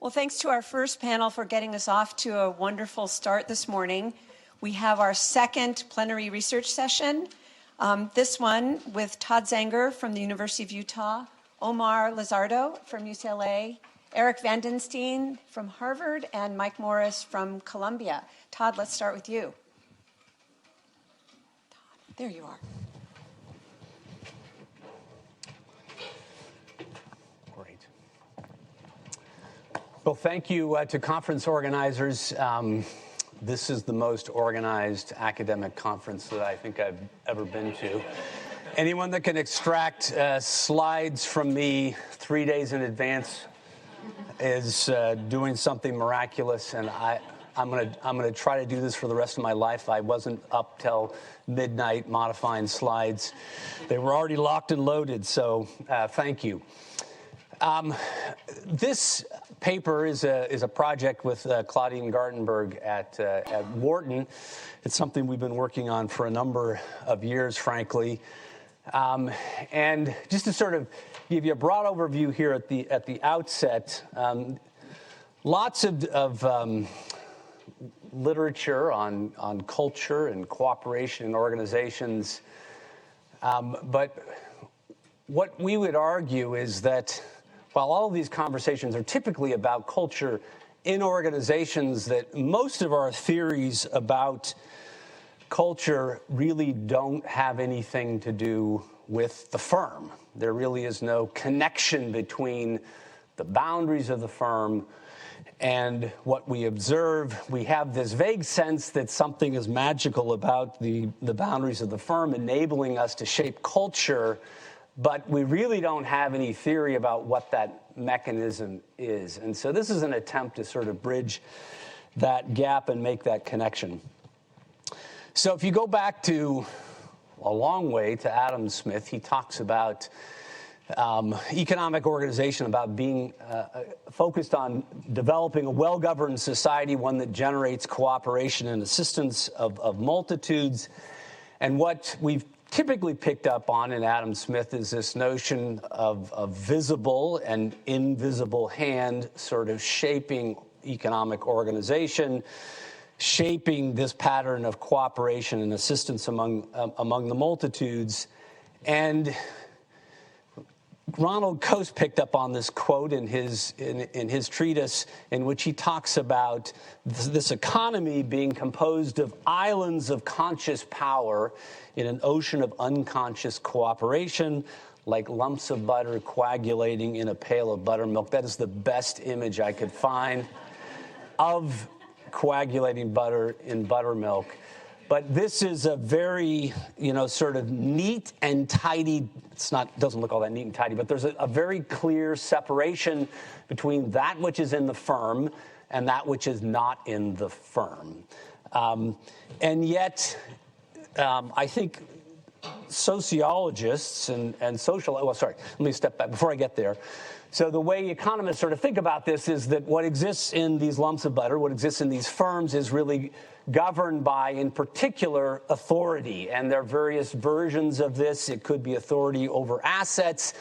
Well, thanks to our first panel for getting us off to a wonderful start this morning. We have our second plenary research session, this one with Todd Zenger from the University of Utah, Omar Lizardo from UCLA, Eric Steen from Harvard, and Mike Morris from Columbia. Todd, let's start with you. Todd, there you are. Well, thank you to conference organizers. This is the most organized academic conference that I think I've ever been to. Anyone that can extract slides from me 3 days in advance is doing something miraculous, and I'm gonna try to do this for the rest of my life. I wasn't up till midnight modifying slides. They were already locked and loaded, so thank you. This paper is a project with Claudine Gartenberg at Wharton. It's something we've been working on for a number of years, frankly. And just to sort of give you a broad overview here at the outset, lots of literature on culture and cooperation in organizations. But what we would argue is that while all of these conversations are typically about culture in organizations, that most of our theories about culture really don't have anything to do with the firm. There really is no connection between the boundaries of the firm and what we observe. We have this vague sense that something is magical about the boundaries of the firm, enabling us to shape culture, but we really don't have any theory about what that mechanism is. And so this is an attempt to sort of bridge that gap and make that connection. So if you go back to a long way to Adam Smith, he talks about economic organization, about being focused on developing a well-governed society, one that generates cooperation and assistance of multitudes. And what we've typically picked up on in Adam Smith is this notion of visible and invisible hand sort of shaping economic organization, shaping this pattern of cooperation and assistance among the multitudes. And Ronald Coase picked up on this quote in his treatise, in which he talks about this economy being composed of islands of conscious power in an ocean of unconscious cooperation, like lumps of butter coagulating in a pail of buttermilk. That is the best image I could find of coagulating butter in buttermilk. But this is a very, sort of neat and tidy, doesn't look all that neat and tidy, but there's a very clear separation between that which is in the firm and that which is not in the firm. And yet, I think sociologists and social, let me step back before I get there. So the way economists sort of think about this is that what exists in these lumps of butter, what exists in these firms, is really governed by, in particular, authority. And there are various versions of this. It could be authority over assets.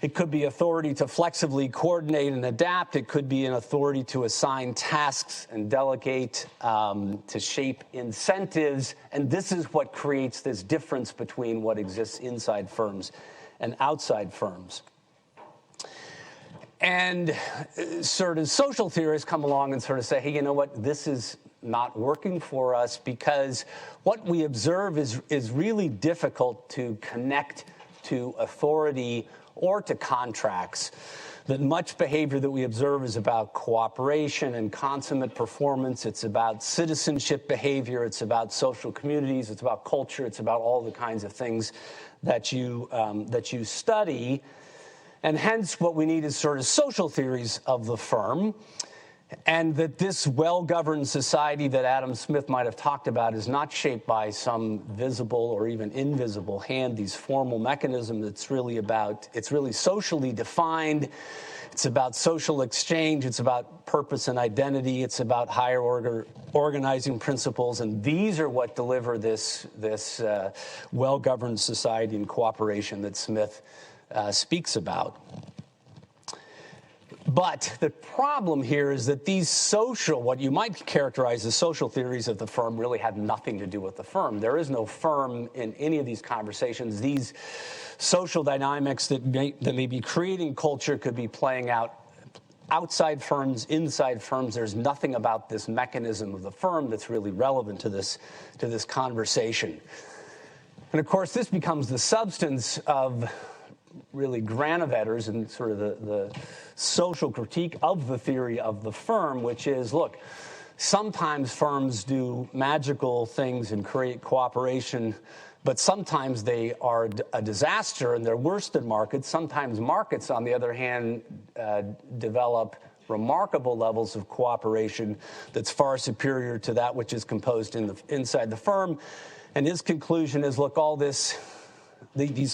It could be authority to flexibly coordinate and adapt. It could be an authority to assign tasks and delegate, to shape incentives. And this is what creates this difference between what exists inside firms and outside firms. And sort of social theorists come along and sort of say, hey, you know what, this is not working for us, because what we observe is really difficult to connect to authority or to contracts. That much behavior that we observe is about cooperation and consummate performance. It's about citizenship behavior. It's about social communities. It's about culture. It's about all the kinds of things that you study. And hence, what we need is sort of social theories of the firm, and that this well-governed society that Adam Smith might have talked about is not shaped by some visible or even invisible hand, these formal mechanisms. It's really socially defined. It's about social exchange. It's about purpose and identity. It's about higher order organizing principles. And these are what deliver this well-governed society and cooperation that Smith speaks about. But the problem here is that these what you might characterize as social theories of the firm, really have nothing to do with the firm. There is no firm in any of these conversations. These social dynamics that may be creating culture could be playing out outside firms, inside firms. There's nothing about this mechanism of the firm that's really relevant to this conversation. And of course, this becomes the substance of really Granovetter's and sort of the social critique of the theory of the firm, which is, look, sometimes firms do magical things and create cooperation, but sometimes they are a disaster and they're worse than markets. Sometimes markets, on the other hand, develop remarkable levels of cooperation that's far superior to that which is composed inside the firm. And his conclusion is, look, all these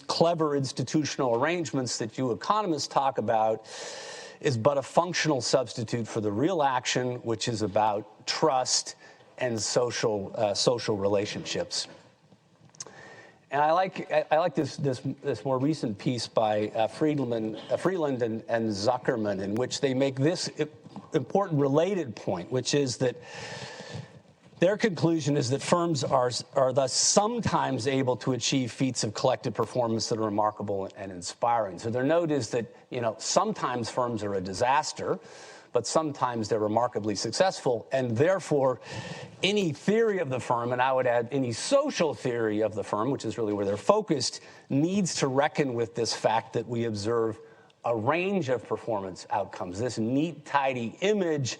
clever institutional arrangements that you economists talk about is but a functional substitute for the real action, which is about trust and social relationships. And I like this more recent piece by Freeland and Zuckerman, in which they make this important related point, which is that their conclusion is that firms are thus sometimes able to achieve feats of collective performance that are remarkable and inspiring. So their note is that, sometimes firms are a disaster, but sometimes they're remarkably successful, and therefore any theory of the firm, and I would add any social theory of the firm, which is really where they're focused, needs to reckon with this fact that we observe a range of performance outcomes, this neat, tidy image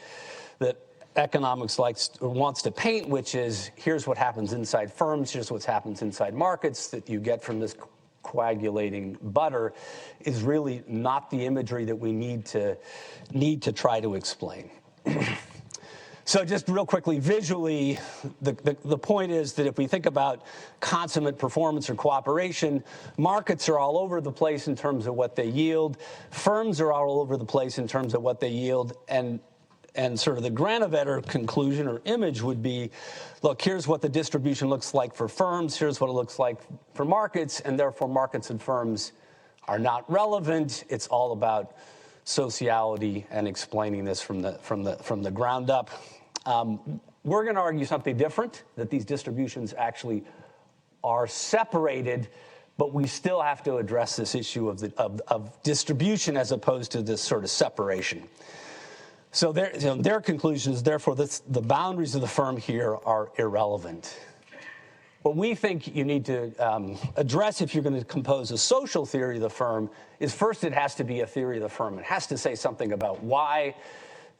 that economics wants to paint, which is, here's what happens inside firms, here's what happens inside markets that you get from this coagulating butter, is really not the imagery that we need to try to explain. So just real quickly, visually, the point is that if we think about consummate performance or cooperation, markets are all over the place in terms of what they yield, firms are all over the place in terms of what they yield, and sort of the Granovetter conclusion or image would be, look, here's what the distribution looks like for firms, here's what it looks like for markets, and therefore markets and firms are not relevant. It's all about sociality and explaining this from the ground up. We're going to argue something different, that these distributions actually are separated, but we still have to address this issue of distribution as opposed to this sort of separation. So their conclusion is, therefore, the boundaries of the firm here are irrelevant. What we think you need to address if you're going to compose a social theory of the firm is, first, it has to be a theory of the firm. It has to say something about why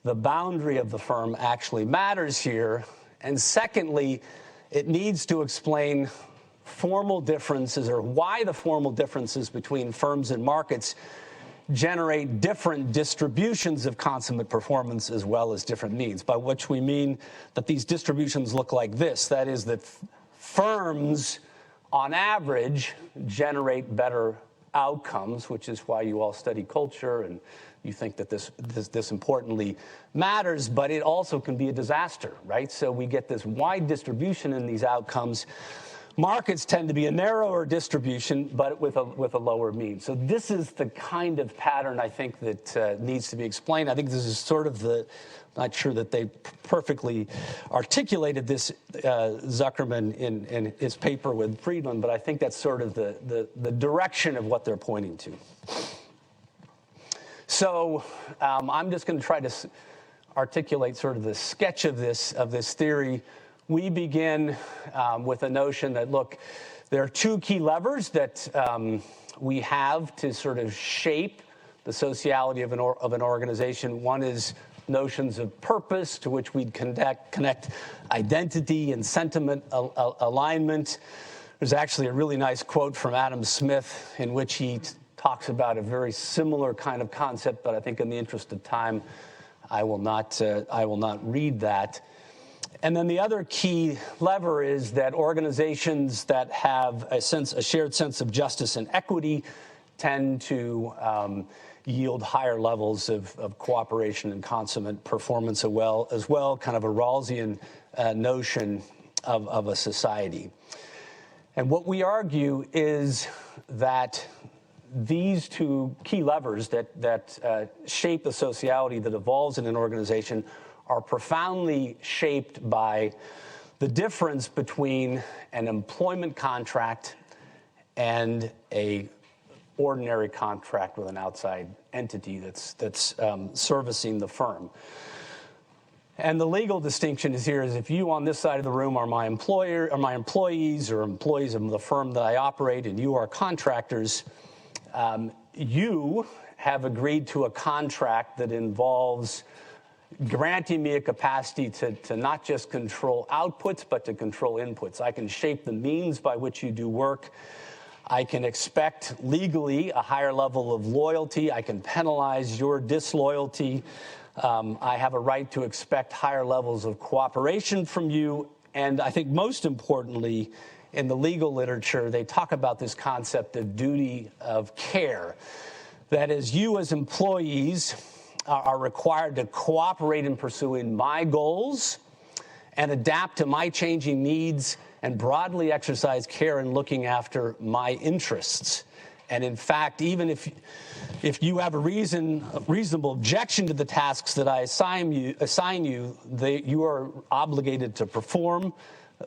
the boundary of the firm actually matters here. And secondly, it needs to explain formal differences, or why the formal differences between firms and markets generate different distributions of consummate performance as well as different needs, by which we mean that these distributions look like this. That is, that firms, on average, generate better outcomes, which is why you all study culture and you think that this importantly matters, but it also can be a disaster, right? So we get this wide distribution in these outcomes. Markets tend to be a narrower distribution, but with a lower mean. So this is the kind of pattern I think that needs to be explained. I think this is sort of not sure that they perfectly articulated this, Zuckerman, in his paper with Friedland, but I think that's sort of the direction of what they're pointing to. So I'm just going to try to articulate sort of the sketch of this theory. We begin with a notion that, look, there are two key levers that we have to sort of shape the sociality of an organization. One is notions of purpose, to which we'd connect identity and sentiment alignment. There's actually a really nice quote from Adam Smith in which he talks about a very similar kind of concept, but I think in the interest of time, I will not read that. And then the other key lever is that organizations that have a shared sense of justice and equity tend to yield higher levels of cooperation and consummate performance as well, kind of a Rawlsian notion of a society. And what we argue is that these two key levers that shape the sociality that evolves in an organization are profoundly shaped by the difference between an employment contract and a ordinary contract with an outside entity that's servicing the firm. And the legal distinction is here is if you on this side of the room are my employer or my employees or employees of the firm that I operate and you are contractors, you have agreed to a contract that involves granting me a capacity to not just control outputs, but to control inputs. I can shape the means by which you do work. I can expect legally a higher level of loyalty. I can penalize your disloyalty. I have a right to expect higher levels of cooperation from you. And I think most importantly, in the legal literature, they talk about this concept of duty of care. That is, you as employees are required to cooperate in pursuing my goals and adapt to my changing needs and broadly exercise care in looking after my interests. And in fact, even if you have a reasonable objection to the tasks that I assign you, you are obligated to perform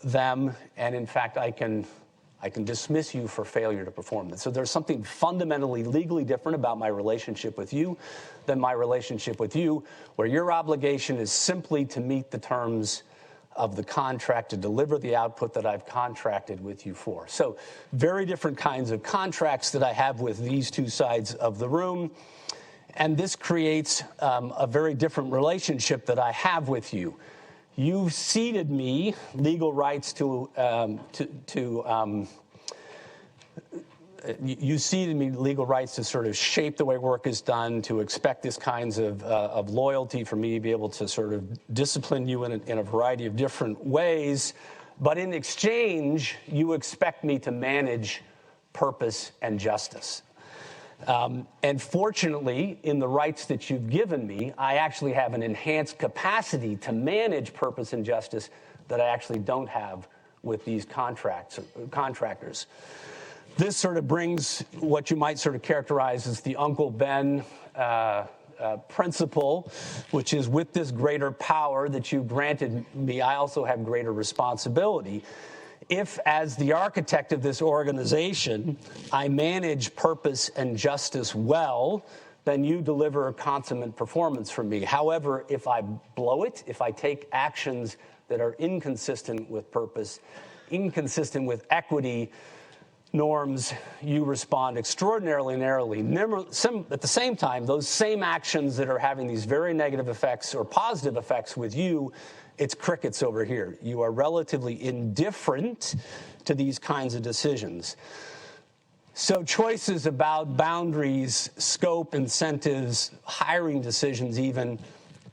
them. And in fact, I can dismiss you for failure to perform them. So there's something fundamentally legally different about my relationship with you than my relationship with you, where your obligation is simply to meet the terms of the contract to deliver the output that I've contracted with you for. So very different kinds of contracts that I have with these two sides of the room. And this creates a very different relationship that I have with you. You've ceded me legal rights you ceded me legal rights to sort of shape the way work is done, to expect this kinds of loyalty for me to be able to sort of discipline you in a variety of different ways. But in exchange, you expect me to manage purpose and justice. And fortunately, in the rights that you've given me, I actually have an enhanced capacity to manage purpose and justice that I actually don't have with these contractors. This sort of brings what you might sort of characterize as the Uncle Ben principle, which is with this greater power that you've granted me, I also have greater responsibility. If, as the architect of this organization, I manage purpose and justice well, then you deliver a consummate performance for me. However, if I blow it, if I take actions that are inconsistent with purpose, inconsistent with equity norms, you respond extraordinarily narrowly. At the same time, those same actions that are having these very negative effects or positive effects with you, it's crickets over here. You are relatively indifferent to these kinds of decisions. So choices about boundaries, scope, incentives, hiring decisions even,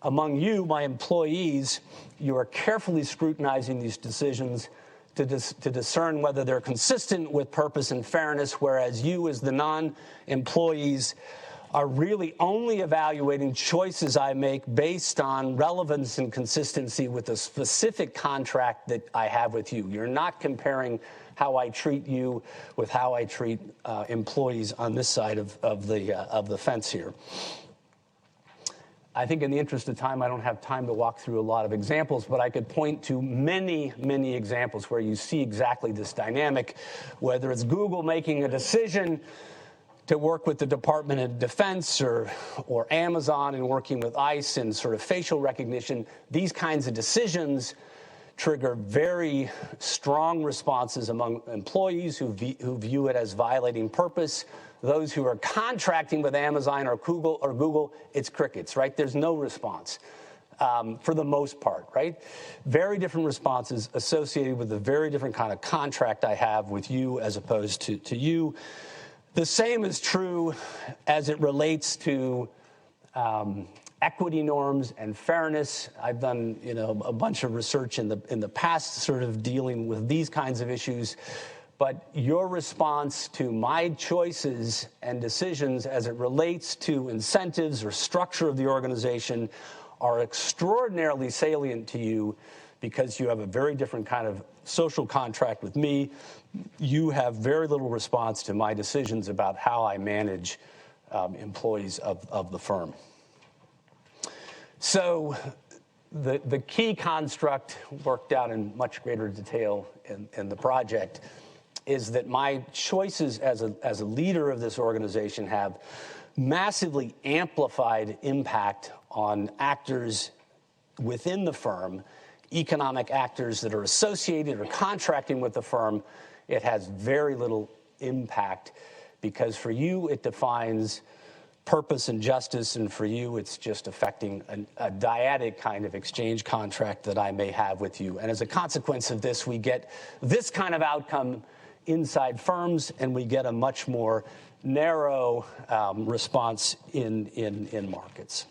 among you, my employees, you are carefully scrutinizing these decisions to discern whether they're consistent with purpose and fairness, whereas you as the non-employees are really only evaluating choices I make based on relevance and consistency with the specific contract that I have with you. You're not comparing how I treat you with how I treat employees on this side of the fence here. I think in the interest of time, I don't have time to walk through a lot of examples, but I could point to many, many examples where you see exactly this dynamic, whether it's Google making a decision to work with the Department of Defense or Amazon and working with ICE and sort of facial recognition. These kinds of decisions trigger very strong responses among employees who view it as violating purpose. Those who are contracting with Amazon or Google, it's crickets, right? There's no response for the most part, right? Very different responses associated with the very different kind of contract I have with you as opposed to you. The same is true as it relates to equity norms and fairness. I've done, a bunch of research in the past sort of dealing with these kinds of issues. But your response to my choices and decisions as it relates to incentives or structure of the organization are extraordinarily salient to you because you have a very different kind of social contract with me, you have very little response to my decisions about how I manage employees of the firm. So the key construct, worked out in much greater detail in the project, is that my choices as a leader of this organization have massively amplified impact on actors within the firm, economic actors that are associated or contracting with the firm. It has very little impact because for you it defines purpose and justice, and for you it's just affecting a dyadic kind of exchange contract that I may have with you. And as a consequence of this, we get this kind of outcome inside firms, and we get a much more narrow response in markets.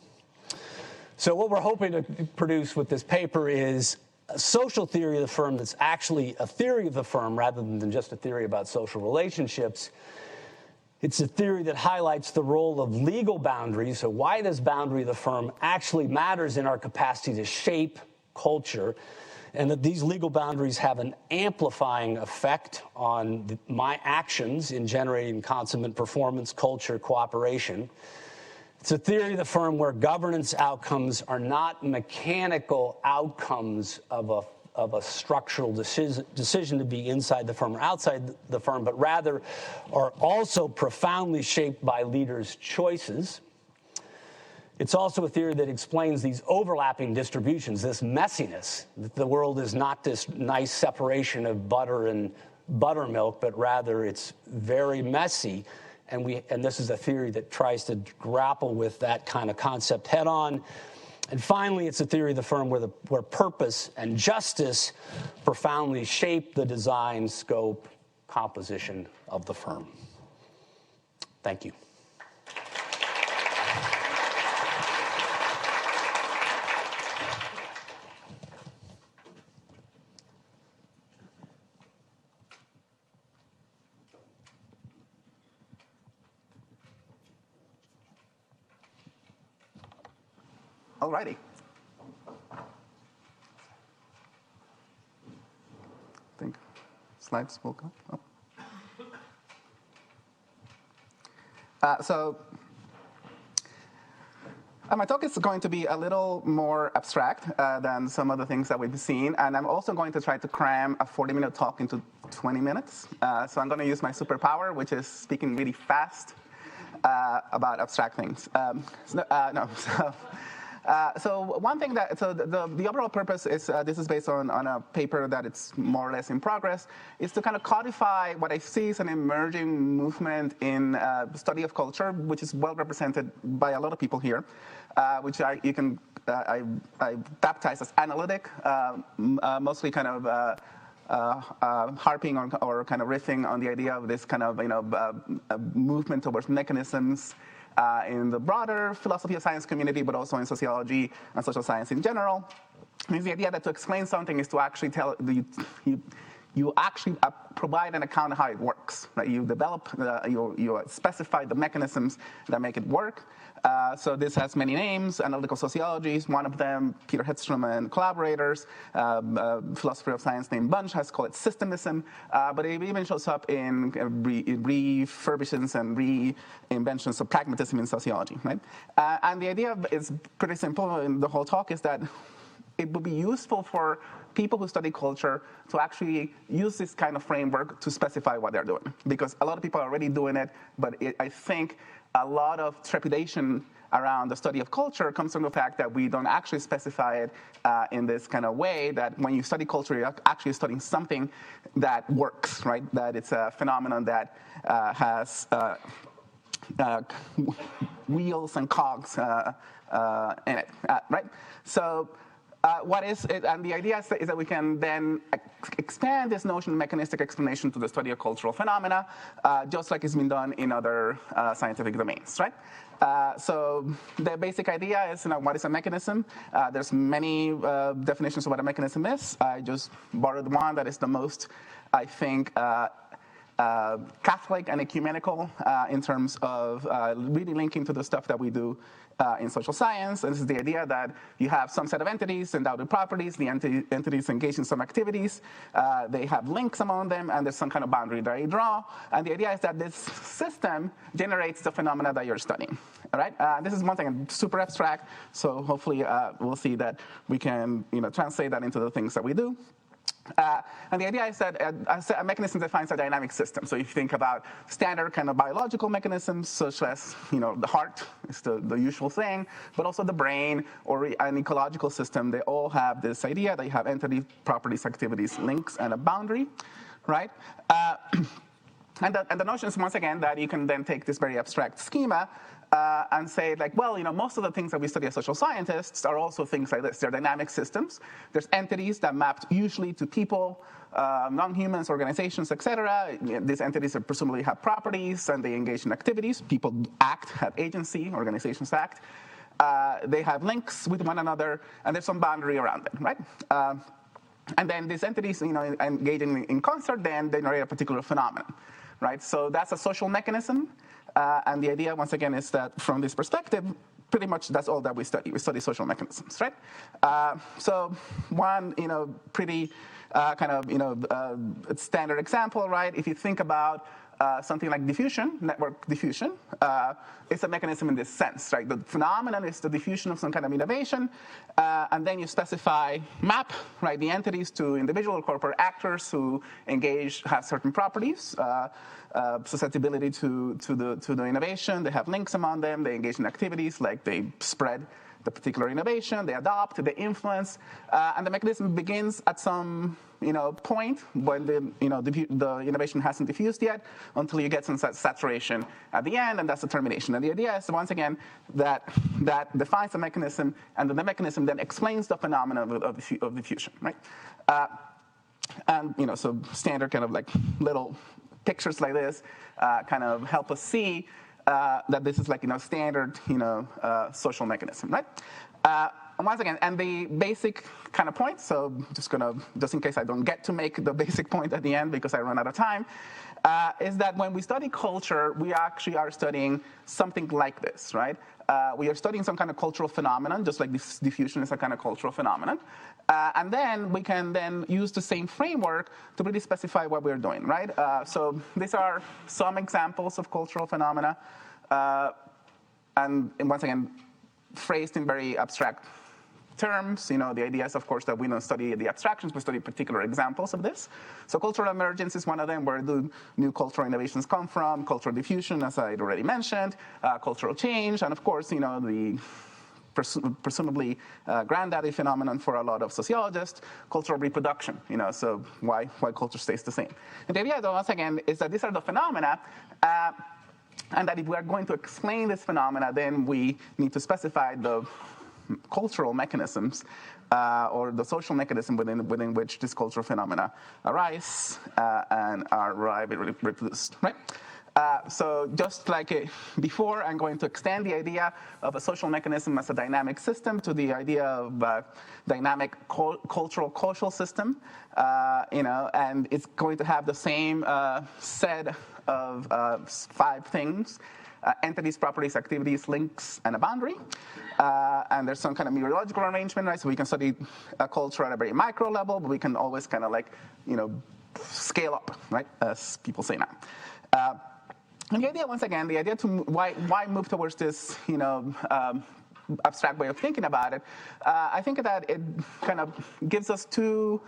So what we're hoping to produce with this paper is a social theory of the firm that's actually a theory of the firm rather than just a theory about social relationships. It's a theory that highlights the role of legal boundaries, so why this boundary of the firm actually matters in our capacity to shape culture, and that these legal boundaries have an amplifying effect on my actions in generating consummate performance, culture, cooperation. It's a theory of the firm where governance outcomes are not mechanical outcomes of a structural decision to be inside the firm or outside the firm, but rather are also profoundly shaped by leaders' choices. It's also a theory that explains these overlapping distributions, this messiness, that the world is not this nice separation of butter and buttermilk, but rather it's very messy. And this is a theory that tries to grapple with that kind of concept head on. And finally, it's a theory of the firm where purpose and justice profoundly shape the design, scope, composition of the firm. Thank you. Alrighty. I think slides will go up. My talk is going to be a little more abstract than some of the things that we've seen, and I'm also going to try to cram a 40-minute talk into 20 minutes. So I'm going to use my superpower, which is speaking really fast about abstract things. So one thing the overall purpose is, this is based on a paper that it's more or less in progress, is to kind of codify what I see as an emerging movement in study of culture, which is well represented by a lot of people here, which I baptize as analytic, mostly kind of harping on or kind of riffing on the idea of this kind of a movement towards mechanisms in the broader philosophy of science community, but also in sociology and social science in general. It's the idea that to explain something is to actually tell you actually provide an account of how it works. Right? You develop, you specify the mechanisms that make it work. So this has many names. Analytical sociology is one of them. Peter Hedstrom and collaborators, philosopher of science named Bunch, has called it systemism. But it even shows up in refurbishments and reinventions of pragmatism in sociology. Right? And the idea is pretty simple. And the whole talk is that it would be useful for people who study culture to actually use this kind of framework to specify what they're doing. Because a lot of people are already doing it, but I think a lot of trepidation around the study of culture comes from the fact that we don't actually specify it in this kind of way, that when you study culture, you're actually studying something that works, right? That it's a phenomenon that has wheels and cogs in it, right? So what is it? And the idea is that we can then expand this notion of mechanistic explanation to the study of cultural phenomena, just like it's been done in other scientific domains, right? So the basic idea is, what is a mechanism? There's many definitions of what a mechanism is. I just borrowed one that is the most, I think, Catholic and ecumenical in terms of really linking to the stuff that we do in social science. And this is the idea that you have some set of entities endowed with properties. The entities engage in some activities. They have links among them, and there's some kind of boundary that you draw. And the idea is that this system generates the phenomena that you're studying. All right? This is one thing super abstract, so hopefully we'll see that we can translate that into the things that we do. And the idea is that a mechanism defines a dynamic system. So if you think about standard kind of biological mechanisms, such as the heart is the usual thing, but also the brain or an ecological system, they all have this idea that you have entity, properties, activities, links, and a boundary, right? And the notion is, once again, that you can then take this very abstract schema and say, like, well, most of the things that we study as social scientists are also things like this. They're dynamic systems. There's entities that map usually to people, non-humans, organizations, etc. These entities presumably have properties, and they engage in activities. People act, have agency, organizations act. They have links with one another, and there's some boundary around them, right? And then these entities, engaging in concert, then they generate a particular phenomenon, right? So that's a social mechanism. And the idea, once again, is that from this perspective, pretty much that's all that we study. We study social mechanisms, right? So one, pretty standard example, right? If you think about something like diffusion, network diffusion, it's a mechanism in this sense, right? The phenomenon is the diffusion of some kind of innovation, and then you specify, map, right, the entities to individual or corporate actors who engage, have certain properties, susceptibility to the innovation. They have links among them. They engage in activities like they spread the particular innovation, they adopt, they influence, and the mechanism begins at some point when the innovation hasn't diffused yet until you get some saturation at the end, and that's the termination. And the idea is, once again, that defines the mechanism, and then the mechanism then explains the phenomenon of diffusion, right? And so standard kind of like little pictures like this kind of help us see that this is like standard social mechanism, right? And once again, and the basic kind of point. So just in case I don't get to make the basic point at the end because I run out of time, is that when we study culture, we actually are studying something like this, right? We are studying some kind of cultural phenomenon, just like this diffusion is a kind of cultural phenomenon. And then we can then use the same framework to really specify what we're doing, right? So these are some examples of cultural phenomena. And once again, phrased in very abstract terms. The idea is, of course, that we don't study the abstractions, we study particular examples of this. So cultural emergence is one of them, where do new cultural innovations come from, cultural diffusion, as I already mentioned, cultural change, and of course, the presumably granddaddy phenomenon for a lot of sociologists, cultural reproduction, so why culture stays the same. And the idea, though, once again, is that these are the phenomena, and that if we are going to explain this phenomena, then we need to specify the cultural mechanisms or the social mechanism within which these cultural phenomena arise and are reproduced, right? So just like before, I'm going to extend the idea of a social mechanism as a dynamic system to the idea of a dynamic cultural causal system, and it's going to have the same set of 5 things: entities, properties, activities, links, and a boundary. And there's some kind of meteorological arrangement, right? So we can study a culture at a very micro level, but we can always kind of scale up, right? As people say now. And the idea, once again, why move towards this, abstract way of thinking about it? I think that it kind of gives us 2,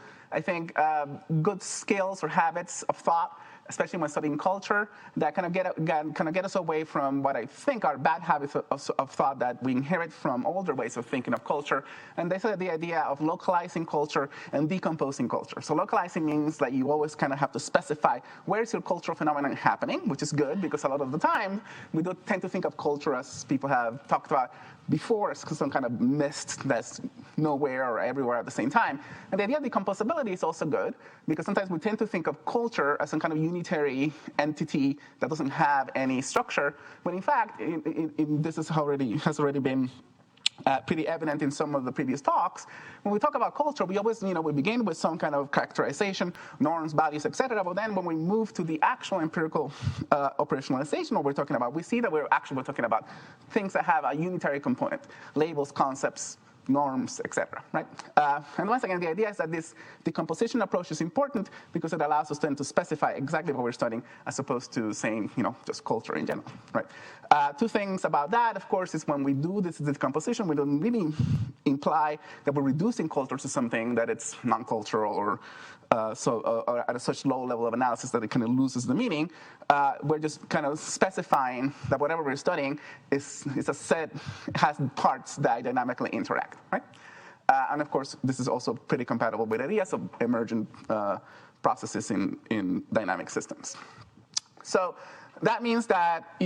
good skills or habits of thought, especially when studying culture, that kind of get us away from what I think are bad habits of thought that we inherit from older ways of thinking of culture. And they said the idea of localizing culture and decomposing culture. So localizing means that you always kind of have to specify where's your cultural phenomenon happening, which is good because a lot of the time we do tend to think of culture, as people have talked about before, as some kind of mist that's nowhere or everywhere at the same time. And the idea of decomposability is also good because sometimes we tend to think of culture as some kind of unitary entity that doesn't have any structure, when in fact, this has already been pretty evident in some of the previous talks. When we talk about culture, we always, we begin with some kind of characterization, norms, values, etc. But then when we move to the actual empirical operationalization, what we're talking about, we see that we're talking about things that have a unitary component, labels, concepts, norms, etc. Right? And once again, the idea is that this decomposition approach is important because it allows us then to specify exactly what we're studying, as opposed to saying, just culture in general. Right? Two things about that, of course, is when we do this decomposition, we don't really imply that we're reducing culture to something that it's non-cultural or at a such low level of analysis that it kind of loses the meaning. We're just kind of specifying that whatever we're studying is a set, has parts that dynamically interact, right? And of course, this is also pretty compatible with ideas of emergent processes in dynamic systems. So that means that,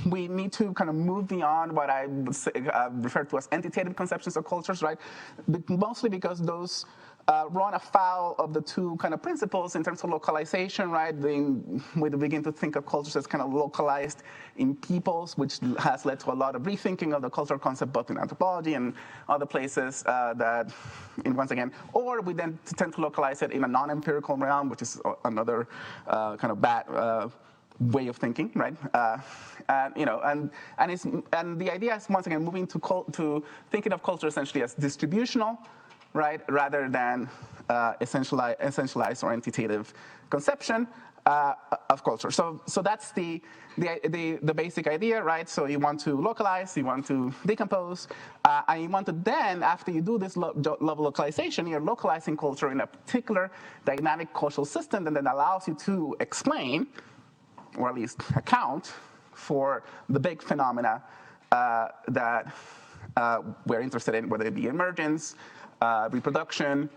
we need to kind of move beyond what I would say, refer to as entitative conceptions of cultures, right? Mostly because those run afoul of the two kind of principles in terms of localization, right? We begin to think of cultures as kind of localized in peoples, which has led to a lot of rethinking of the cultural concept, both in anthropology and other places once again, or we then tend to localize it in a non-empirical realm, which is another kind of bad way of thinking, right? And the idea is, once again, moving to thinking of culture essentially as distributional, right, rather than essentialized or entitative conception of culture. So that's the basic idea, right? So you want to localize, you want to decompose, and you want to then, after you do this level localization, you're localizing culture in a particular dynamic cultural system, and then allows you to explain, or at least account for the big phenomena that we're interested in, whether it be emergence, reproduction,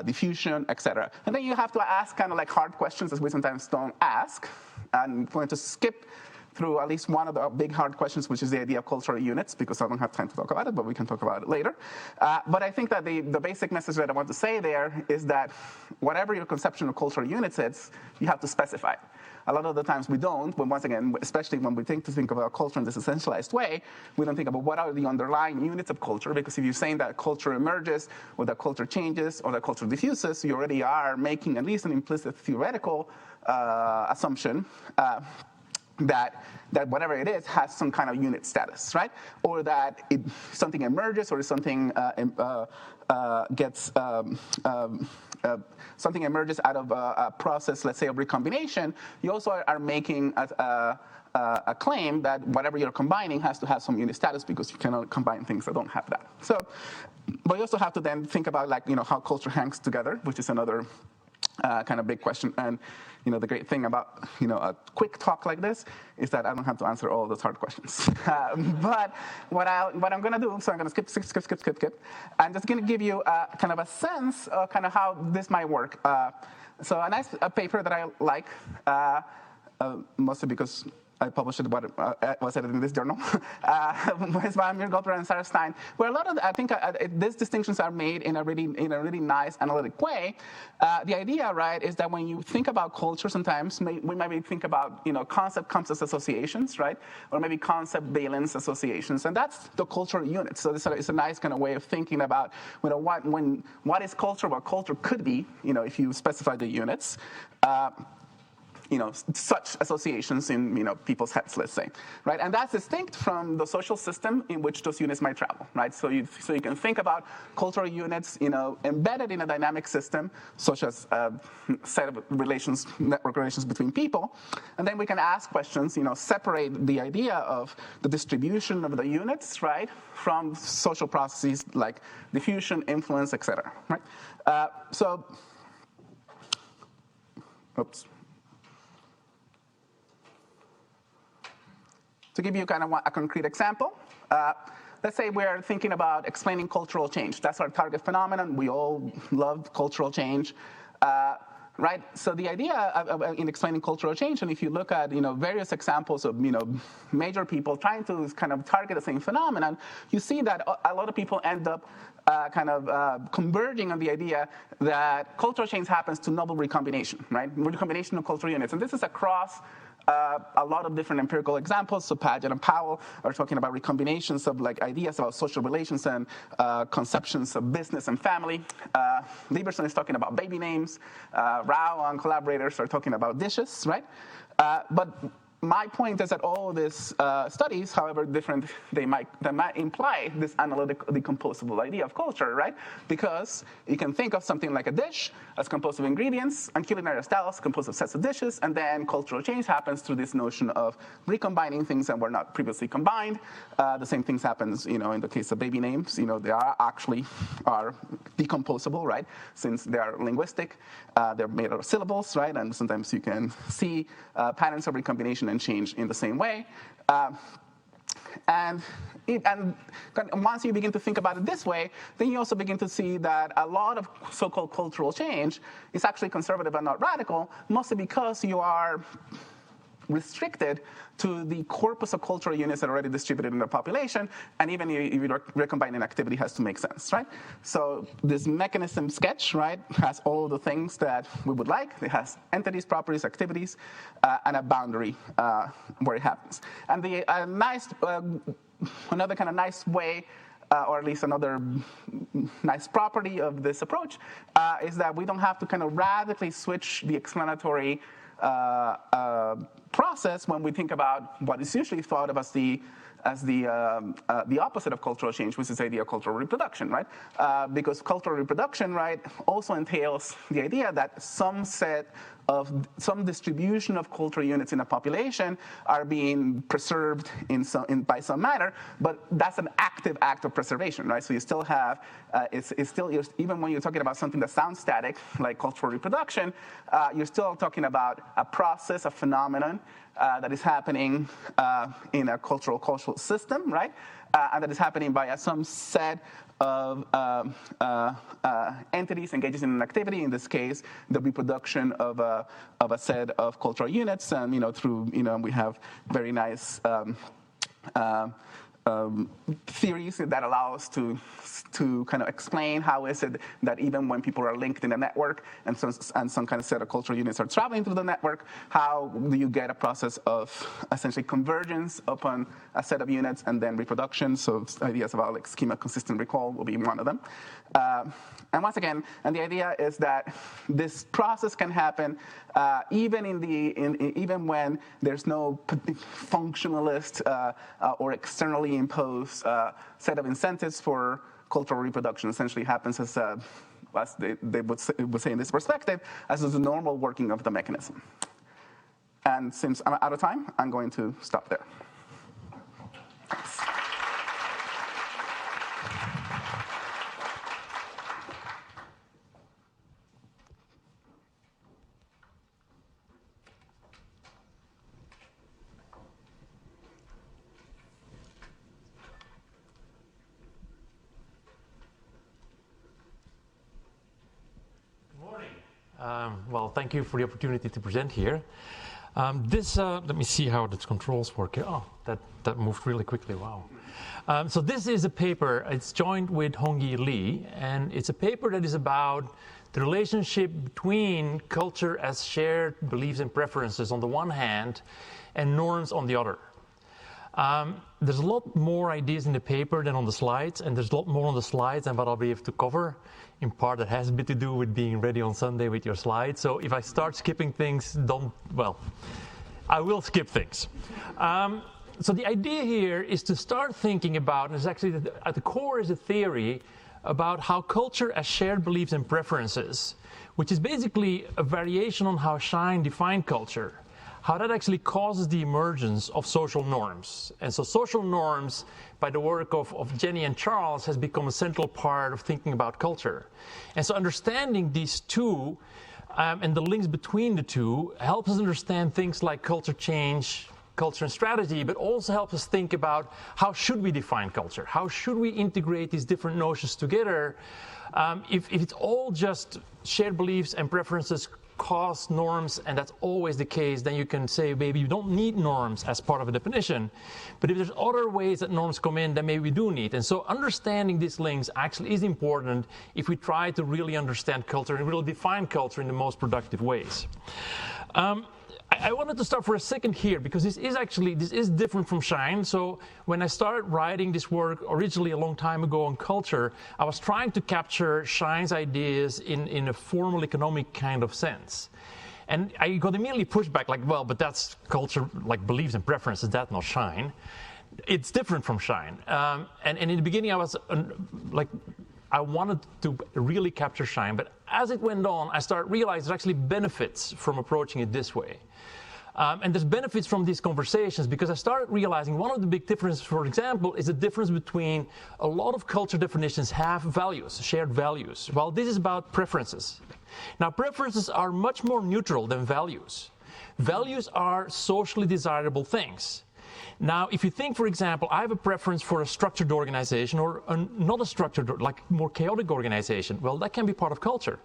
diffusion, etc. And then you have to ask kind of like hard questions, as we sometimes don't ask. I'm going to skip through at least one of the big hard questions, which is the idea of cultural units, because I don't have time to talk about it, but we can talk about it later. But I think that the basic message that I want to say there is that whatever your conception of cultural units is, you have to specify it. A lot of the times we don't, but once again, especially when we think about culture in this essentialized way, we don't think about what are the underlying units of culture, because if you're saying that culture emerges, or that culture changes, or that culture diffuses, you already are making at least an implicit theoretical assumption that whatever it is has some kind of unit status, right? Or that something emerges, or something something emerges out of a process, let's say, of recombination. You also are making a claim that whatever you're combining has to have some unit status, because you cannot combine things that don't have that. So, but you also have to then think about how culture hangs together, which is another kind of big question. And the great thing about a quick talk like this is that I don't have to answer all those hard questions. But what I'm going to do, so I'm going to skip. I'm just going to give you kind of a sense of kind of how this might work. So a nice paper that I like, mostly because I published it, was edited in this journal, was by Omar Lizardo and Sarah Steen, where a lot of, I think, these distinctions are made in a really nice analytic way. The idea, right, is that when you think about culture, sometimes we maybe think about, concept associations, right, or maybe concept valence associations, and that's the cultural unit. So it's a nice kind of way of thinking about, what is culture, what culture could be, if you specify the units. Such associations in, people's heads, let's say, right? And that's distinct from the social system in which those units might travel, right? So you can think about cultural units, embedded in a dynamic system, such as a set of relations, network relations between people. And then we can ask questions, separate the idea of the distribution of the units, right, from social processes like diffusion, influence, etc., right? To give you kind of a concrete example, let's say we're thinking about explaining cultural change. That's our target phenomenon. We all love cultural change, right? So the idea in explaining cultural change, and if you look at various examples of major people trying to kind of target the same phenomenon, you see that a lot of people end up converging on the idea that cultural change happens to novel recombination, right? Recombination of cultural units, and this is across a lot of different empirical examples. So Paget and Powell are talking about recombinations of like ideas about social relations and conceptions of business and family. Lieberson is talking about baby names. Rao and collaborators are talking about dishes, right? But my point is that all of these studies, however different they might imply this analytical decomposable idea of culture, right? Because you can think of something like a dish as composed of ingredients, and culinary styles composed of sets of dishes, and then cultural change happens through this notion of recombining things that were not previously combined. The same things happens, in the case of baby names. They are decomposable, right? Since they are linguistic, they're made out of syllables, right? And sometimes you can see patterns of recombination and change in the same way. And once you begin to think about it this way, then you also begin to see that a lot of so-called cultural change is actually conservative and not radical, mostly because you are restricted to the corpus of cultural units that are already distributed in the population, and even if you recombine an activity has to make sense, right? So this mechanism sketch, right, has all the things that we would like. It has entities, properties, activities, and a boundary where it happens. And another kind of nice way, or at least another nice property of this approach, is that we don't have to kind of radically switch the explanatory process when we think about what is usually thought of as the opposite of cultural change, which is the idea of cultural reproduction, right? Because cultural reproduction, right, also entails the idea that some distribution of cultural units in a population are being preserved by some manner, but that's an active act of preservation, right? So you still have, even when you're talking about something that sounds static, like cultural reproduction, you're still talking about a process, a phenomenon that is happening in a cultural system, right? And that is happening by some set of entities engaged in an activity. In this case, the reproduction of a set of cultural units, and through we have very nice theories that allow us to kind of explain how is it that even when people are linked in a network and some kind of set of cultural units are traveling through the network, how do you get a process of essentially convergence upon a set of units and then reproduction? So ideas about like schema consistent recall will be one of them. And once again, the idea is that this process can happen even when there's no functionalist or externally imposed set of incentives for cultural reproduction. Essentially happens as they would say in this perspective, as is the normal working of the mechanism. And since I'm out of time, I'm going to stop there. Thanks. Well, thank you for the opportunity to present here. Let me see how the controls work here. Oh, that moved really quickly, wow. So this is a paper, it's joined with Hongyi Lee, and it's a paper that is about the relationship between culture as shared beliefs and preferences on the one hand, and norms on the other. There's a lot more ideas in the paper than on the slides, and there's a lot more on the slides than what I'll be able to cover. In part, that has a bit to do with being ready on Sunday with your slides. So if I start skipping things, I will skip things. So the idea here is to start thinking about, and it's actually at the core is a theory about how culture as shared beliefs and preferences, which is basically a variation on how Schein defined culture, how that actually causes the emergence of social norms. And so social norms, by the work of Jenny and Charles, has become a central part of thinking about culture. And so understanding these two and the links between the two helps us understand things like culture change, culture and strategy, but also helps us think about how should we define culture? How should we integrate these different notions together? If it's all just shared beliefs and preferences cause norms, and that's always the case, then you can say maybe you don't need norms as part of a definition. But if there's other ways that norms come in, then maybe we do need. And so understanding these links actually is important if we try to really understand culture and really define culture in the most productive ways. I wanted to start for a second here because this is different from Shine. So when I started writing this work originally a long time ago on culture, I was trying to capture Shine's ideas in a formal economic kind of sense. And I got immediately pushed back, like, well, but that's culture, like beliefs and preferences, that's not Shine. It's different from Shine. And in the beginning, I was I wanted to really capture Shine, but as it went on, I started realizing there's actually benefits from approaching it this way. And there's benefits from these conversations because I started realizing one of the big differences, for example, is the difference between a lot of culture definitions have values, shared values, while this is about preferences. Now, preferences are much more neutral than values. Values are socially desirable things. Now, if you think, for example, I have a preference for a structured organization or not a structured, like more chaotic organization, well, that can be part of culture.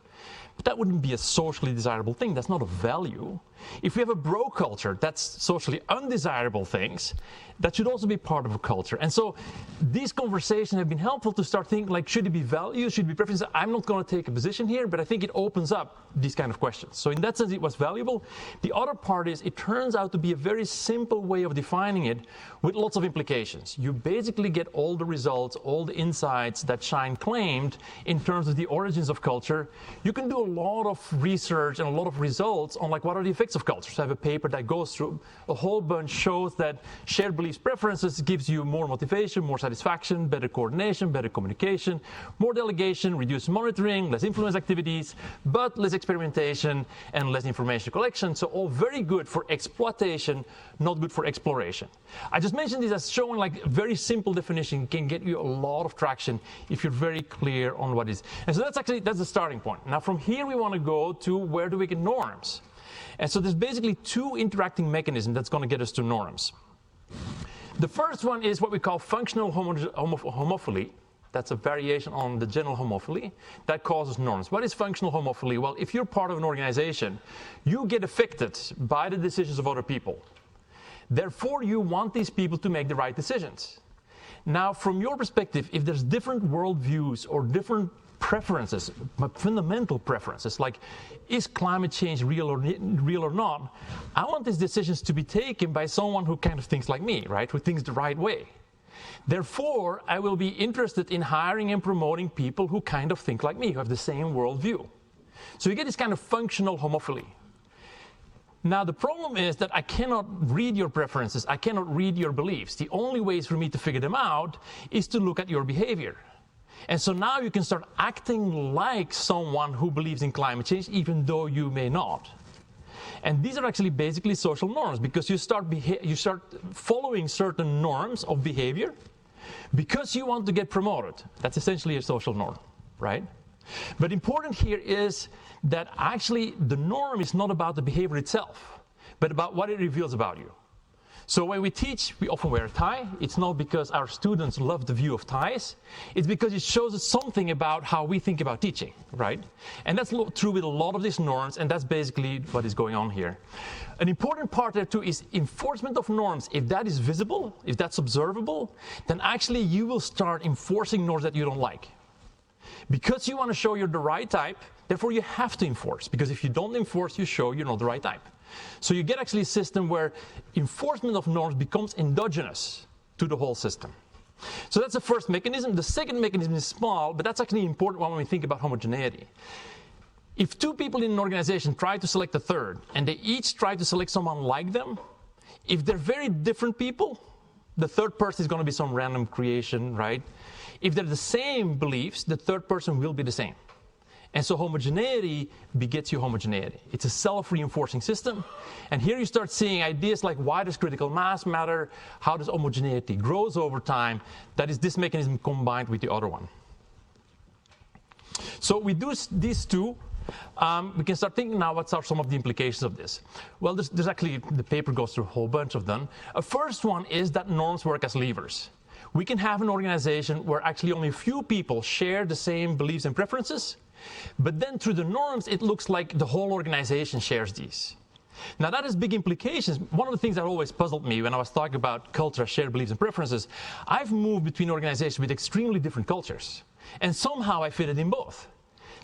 But that wouldn't be a socially desirable thing. That's not a value. If we have a bro culture, that's socially undesirable things, that should also be part of a culture. And so these conversations have been helpful to start thinking, like, should it be values, should it be preferences? I'm not going to take a position here, but I think it opens up these kind of questions. So in that sense, it was valuable. The other part is it turns out to be a very simple way of defining it with lots of implications. You basically get all the results, all the insights that Shine claimed in terms of the origins of culture. You can do a lot of research and a lot of results on, like, what are the effects of culture. So I have a paper that goes through a whole bunch, shows that shared beliefs preferences gives you more motivation, more satisfaction, better coordination, better communication, more delegation, reduced monitoring, less influence activities, but less experimentation and less information collection. So all very good for exploitation, not good for exploration. I just mentioned this as showing, like, a very simple definition can get you a lot of traction if you're very clear on what it is. And so that's the starting point. Now from here we want to go to where do we get norms? And so there's basically two interacting mechanisms that's going to get us to norms. The first one is what we call functional homophily. That's a variation on the general homophily that causes norms. What is functional homophily? Well, if you're part of an organization, you get affected by the decisions of other people. Therefore, you want these people to make the right decisions. Now, from your perspective, if there's different worldviews or different preferences, fundamental preferences, like is climate change real or not, I want these decisions to be taken by someone who kind of thinks like me, right? Who thinks the right way. Therefore, I will be interested in hiring and promoting people who kind of think like me, who have the same worldview. So you get this kind of functional homophily. Now, the problem is that I cannot read your preferences. I cannot read your beliefs. The only ways for me to figure them out is to look at your behavior. And so now you can start acting like someone who believes in climate change, even though you may not. And these are actually basically social norms, because you start following certain norms of behavior because you want to get promoted. That's essentially a social norm, right? But important here is that actually the norm is not about the behavior itself, but about what it reveals about you. So when we teach, we often wear a tie. It's not because our students love the view of ties. It's because it shows us something about how we think about teaching, right? And that's true with a lot of these norms, and that's basically what is going on here. An important part there too is enforcement of norms. If that is visible, if that's observable, then actually you will start enforcing norms that you don't like. Because you want to show you're the right type, therefore you have to enforce. Because if you don't enforce, you show you're not the right type. So you get actually a system where enforcement of norms becomes endogenous to the whole system. So that's the first mechanism. The second mechanism is small, but that's actually an important one when we think about homogeneity. If two people in an organization try to select a third, and they each try to select someone like them, if they're very different people, the third person is going to be some random creation, right? If they're the same beliefs, the third person will be the same. And so homogeneity begets you homogeneity. It's a self-reinforcing system. And here you start seeing ideas like why does critical mass matter? How does homogeneity grows over time? That is this mechanism combined with the other one. So we do these two. We can start thinking now what are some of the implications of this. Well, there's actually, the paper goes through a whole bunch of them. A first one is that norms work as levers. We can have an organization where actually only a few people share the same beliefs and preferences, but then through the norms, it looks like the whole organization shares these. Now that has big implications. One of the things that always puzzled me when I was talking about culture, shared beliefs and preferences, I've moved between organizations with extremely different cultures, and somehow I fit it in both.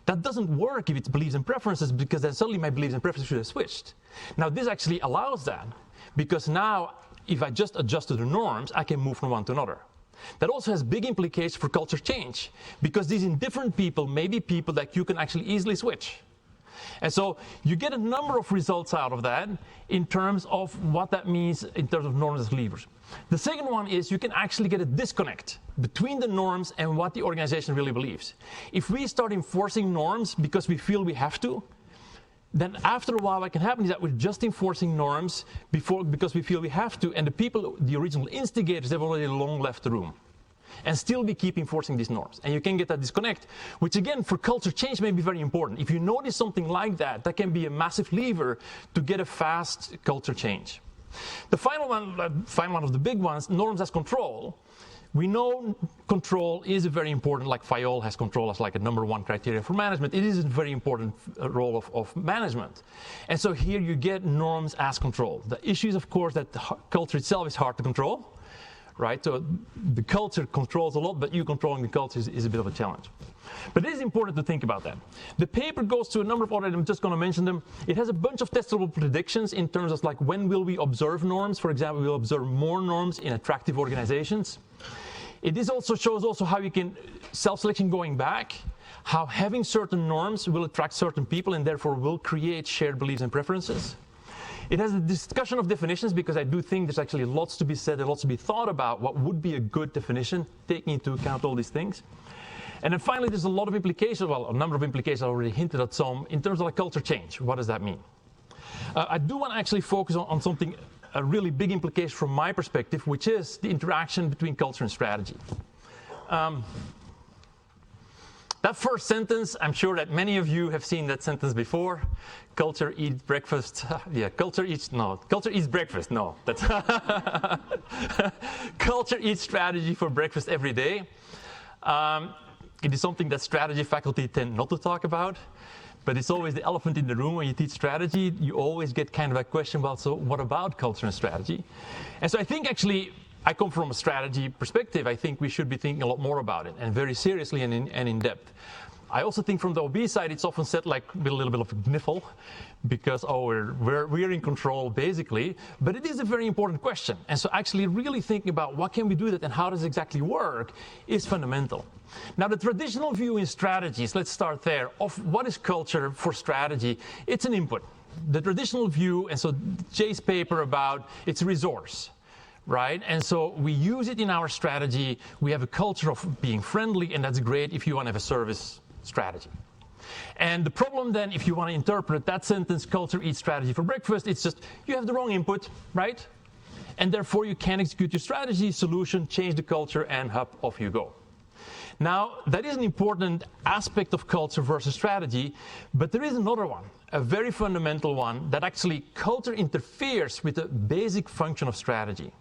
That doesn't work if it's beliefs and preferences, because then suddenly my beliefs and preferences should have switched. Now this actually allows that, because now if I just adjust to the norms, I can move from one to another. That also has big implications for culture change, because these indifferent people may be people that you can actually easily switch. And so you get a number of results out of that in terms of what that means in terms of norms as levers. The second one is you can actually get a disconnect between the norms and what the organization really believes. If we start enforcing norms because we feel we have to, then after a while what can happen is that we're just enforcing norms because we feel we have to, and the people, the original instigators, have already long left the room. And still we keep enforcing these norms. And you can get that disconnect, which again, for culture change may be very important. If you notice something like that, that can be a massive lever to get a fast culture change. The final one of the big ones, norms as control. We know control is a very important, like Fayol has control as like a number one criteria for management. It is a very important role of management. And so here you get norms as control. The issue is, of course, that the culture itself is hard to control. Right? So the culture controls a lot, but you controlling the culture is a bit of a challenge. But it is important to think about that. The paper goes to a number of other, I'm just going to mention them. It has a bunch of testable predictions in terms of like when will we observe norms. For example, we'll observe more norms in attractive organizations. It also shows how you can, self-selection going back, how having certain norms will attract certain people and therefore will create shared beliefs and preferences. It has a discussion of definitions, because I do think there's actually lots to be said and lots to be thought about what would be a good definition, taking into account all these things. And then finally, there's a lot of implications, well, a number of implications. I already hinted at some, in terms of like culture change. What does that mean? I do want to actually focus on something, a really big implication from my perspective, which is the interaction between culture and strategy. That first sentence, I'm sure that many of you have seen that sentence before. Culture eats breakfast. Yeah, culture eats breakfast. No, that's culture eats strategy for breakfast every day. It is something that strategy faculty tend not to talk about, but it's always the elephant in the room when you teach strategy. You always get kind of a question about, so what about culture and strategy? And so I think actually, I come from a strategy perspective. I think we should be thinking a lot more about it, and very seriously and in depth. I also think from the OB side, it's often said like with a little bit of a gniffle, because we're in control basically, but it is a very important question. And so actually really thinking about what can we do that and how does it exactly work is fundamental. Now the traditional view in strategies, let's start there, of what is culture for strategy, it's an input. The traditional view, and so Jay's paper about, it's a resource. Right? And so we use it in our strategy. We have a culture of being friendly, and that's great if you want to have a service strategy. And the problem then, if you want to interpret that sentence, culture eats strategy for breakfast, it's just you have the wrong input, right? And therefore you can't execute your strategy, solution, change the culture, and hop, off you go. Now, that is an important aspect of culture versus strategy, but there is another one, a very fundamental one, that actually culture interferes with the basic function of strategy.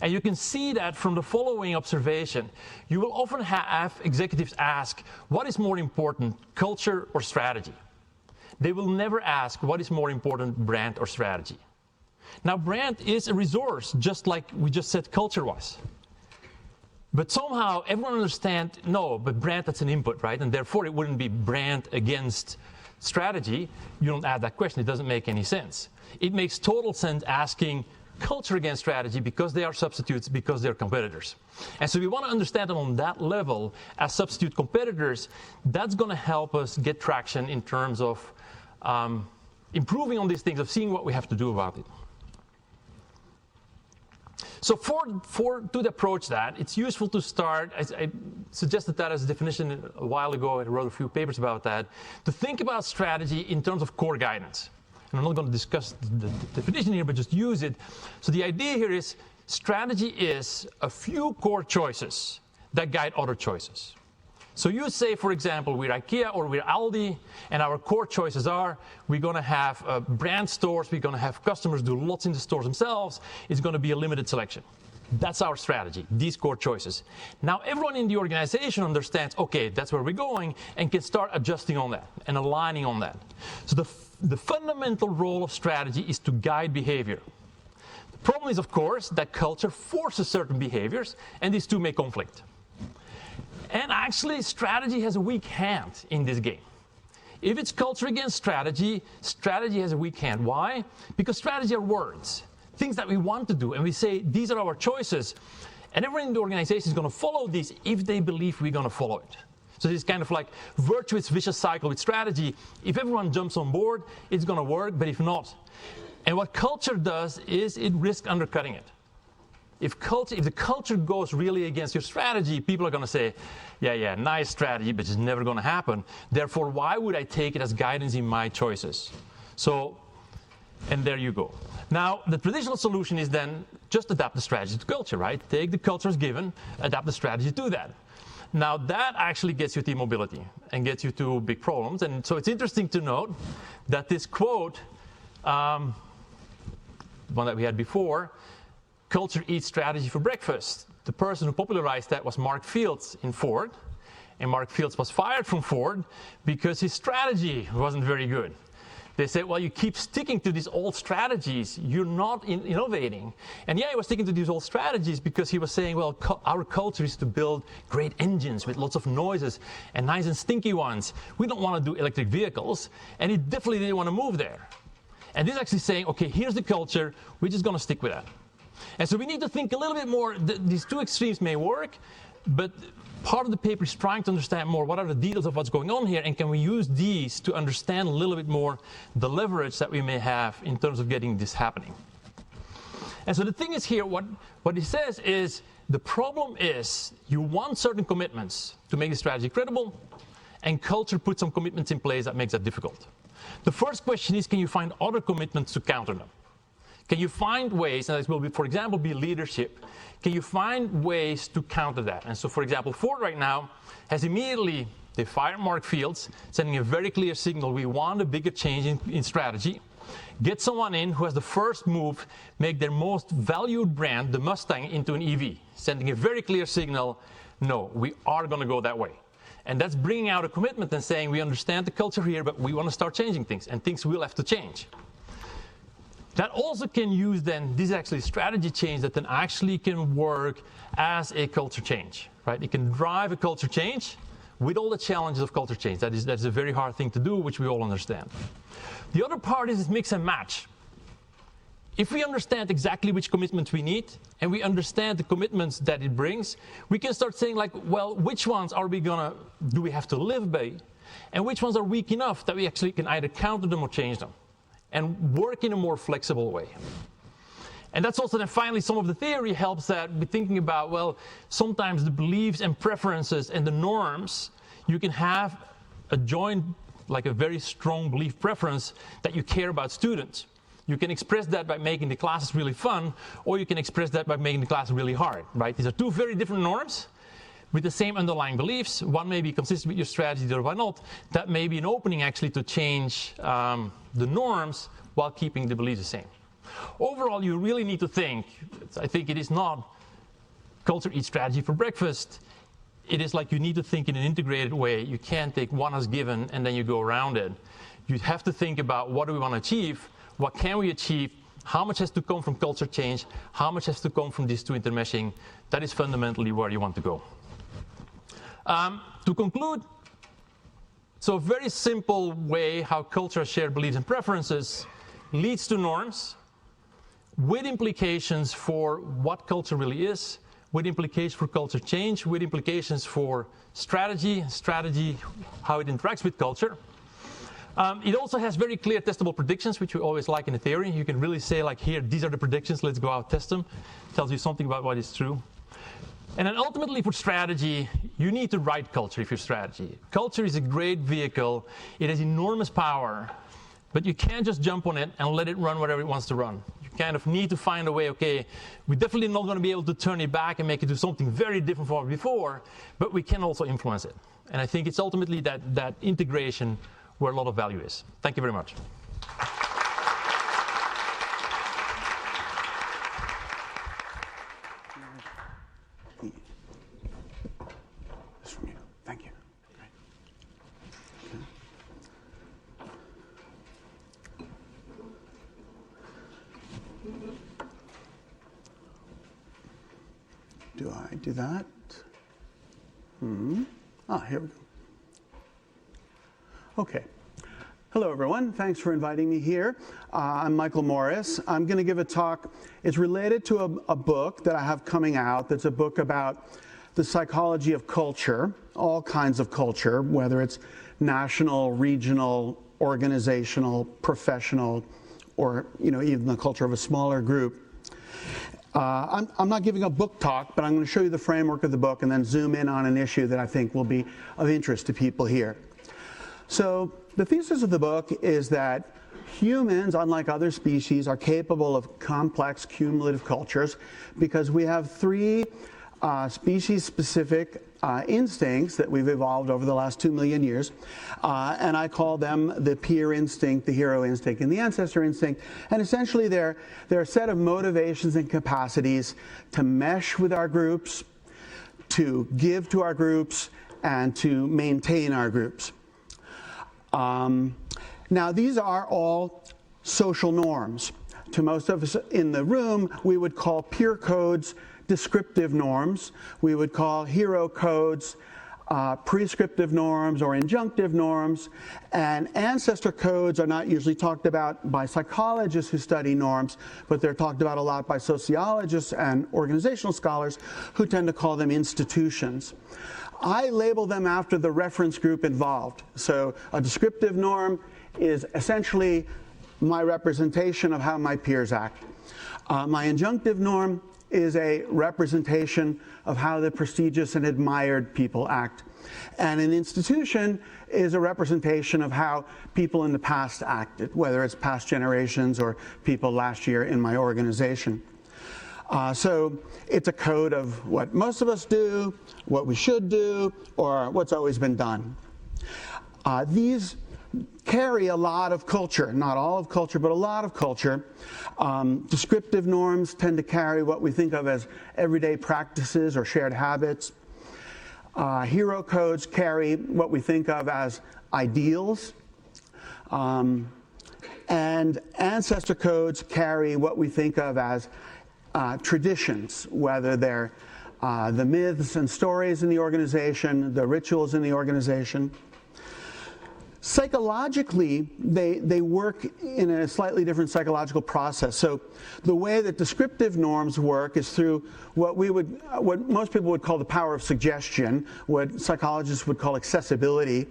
And you can see that from the following observation. You will often have executives ask, what is more important, culture or strategy? They will never ask, what is more important, brand or strategy? Now, brand is a resource, just like we just said culture was. But somehow everyone understands, no, but brand, that's an input, right? And therefore it wouldn't be brand against strategy. You don't add that question, it doesn't make any sense. It makes total sense asking culture against strategy because they are substitutes, because they're competitors. And so we want to understand them on that level as substitute competitors. That's going to help us get traction in terms of improving on these things, of seeing what we have to do about it. So to approach that, it's useful to start, I suggested that as a definition a while ago, I wrote a few papers about that, to think about strategy in terms of core guidance. And I'm not going to discuss the definition here, but just use it. So the idea here is strategy is a few core choices that guide other choices. So you say, for example, we're IKEA or we're Aldi, and our core choices are we're going to have brand stores, we're going to have customers do lots in the stores themselves, it's going to be a limited selection. That's our strategy, these core choices. Now everyone in the organization understands, okay, that's where we're going, and can start adjusting on that and aligning on that. So the fundamental role of strategy is to guide behavior. The problem is, of course, that culture forces certain behaviors, and these two may conflict. And actually, strategy has a weak hand in this game. If it's culture against strategy, strategy has a weak hand. Why? Because strategy are words, things that we want to do, and we say these are our choices. And everyone in the organization is going to follow these if they believe we're going to follow it. So it's kind of like virtuous vicious cycle with strategy. If everyone jumps on board, it's going to work, but if not. And what culture does is it risks undercutting it. If the culture goes really against your strategy, people are going to say, yeah, nice strategy, but it's never going to happen. Therefore, why would I take it as guidance in my choices? So, and there you go. Now, the traditional solution is then just adapt the strategy to culture, right? Take the culture as given, adapt the strategy to that. Now, that actually gets you to immobility and gets you to big problems. And so it's interesting to note that this quote, one that we had before, culture eats strategy for breakfast. The person who popularized that was Mark Fields in Ford. And Mark Fields was fired from Ford because his strategy wasn't very good. They said, well, you keep sticking to these old strategies. You're not innovating. And yeah, he was sticking to these old strategies because he was saying, well, our culture is to build great engines with lots of noises and nice and stinky ones. We don't want to do electric vehicles. And he definitely didn't want to move there. And this is actually saying, okay, here's the culture. We're just going to stick with that. And so we need to think a little bit more. These two extremes may work, but part of the paper is trying to understand more what are the details of what's going on here, and can we use these to understand a little bit more the leverage that we may have in terms of getting this happening. And so the thing is here, what he says is, the problem is you want certain commitments to make the strategy credible, and culture puts some commitments in place that makes that difficult. The first question is, can you find other commitments to counter them? Can you find ways, and this will be, for example, be leadership, can you find ways to counter that? And so, for example, Ford right now has immediately, they fired Mark Fields, sending a very clear signal, we want a bigger change in strategy. Get someone in who has the first move, make their most valued brand, the Mustang, into an EV, sending a very clear signal, no, we are going to go that way. And that's bringing out a commitment and saying, we understand the culture here, but we want to start changing things, and things will have to change. That also can use then, this is actually strategy change that then actually can work as a culture change, right? It can drive a culture change with all the challenges of culture change. That is a very hard thing to do, which we all understand. The other part is mix and match. If we understand exactly which commitments we need, and we understand the commitments that it brings, we can start saying like, well, which ones do we have to live by? And which ones are weak enough that we actually can either counter them or change them? And work in a more flexible way. And that's also then finally some of the theory helps that we're thinking about, well, sometimes the beliefs and preferences and the norms, you can have a joint, like a very strong belief preference that you care about students. You can express that by making the classes really fun, or you can express that by making the class really hard, right? These are two very different norms with the same underlying beliefs. One may be consistent with your strategy, the other one not. That may be an opening actually to change the norms while keeping the beliefs the same. Overall, you really need to think, I think it is not culture eats strategy for breakfast. It is like you need to think in an integrated way. You can't take one as given and then you go around it. You have to think about what do we want to achieve, what can we achieve, how much has to come from culture change, how much has to come from these two intermeshing. That is fundamentally where you want to go. To conclude, so a very simple way how culture, shared beliefs and preferences leads to norms with implications for what culture really is, with implications for culture change, with implications for strategy, how it interacts with culture. It also has very clear testable predictions, which we always like in the theory. You can really say, like, here, these are the predictions, let's go out test them. Tells you something about what is true. And then ultimately for strategy, you need to write culture if you're strategy. Culture is a great vehicle. It has enormous power, but you can't just jump on it and let it run whatever it wants to run. You kind of need to find a way, okay, we're definitely not going to be able to turn it back and make it do something very different from before, but we can also influence it. And I think it's ultimately that integration where a lot of value is. Thank you very much. This from you. Thank you. Great. Do I do that? Here we go. Okay. Hello, everyone. Thanks for inviting me here. I'm Michael Morris. I'm going to give a talk. It's related to a book that I have coming out that's a book about the psychology of culture, all kinds of culture, whether it's national, regional, organizational, professional, or even the culture of a smaller group. I'm not giving a book talk, but I'm going to show you the framework of the book and then zoom in on an issue that I think will be of interest to people here. So the thesis of the book is that humans, unlike other species, are capable of complex cumulative cultures because we have three species-specific instincts that we've evolved over the last 2 million years. And I call them the peer instinct, the hero instinct, and the ancestor instinct. And essentially they're a set of motivations and capacities to mesh with our groups, to give to our groups, and to maintain our groups. Now, these are all social norms. To most of us in the room, we would call peer codes descriptive norms. We would call hero codes prescriptive norms or injunctive norms. And ancestor codes are not usually talked about by psychologists who study norms, but they're talked about a lot by sociologists and organizational scholars who tend to call them institutions. I label them after the reference group involved. So a descriptive norm is essentially my representation of how my peers act. My injunctive norm is a representation of how the prestigious and admired people act. And an institution is a representation of how people in the past acted, whether it's past generations or people last year in my organization. So it's a code of what most of us do, what we should do, or what's always been done. These carry a lot of culture, not all of culture, but a lot of culture. Descriptive norms tend to carry what we think of as everyday practices or shared habits. Hero codes carry what we think of as ideals. And ancestor codes carry what we think of as traditions, whether they're the myths and stories in the organization, the rituals in the organization. Psychologically, they work in a slightly different psychological process. So the way that descriptive norms work is through what most people would call the power of suggestion, what psychologists would call accessibility.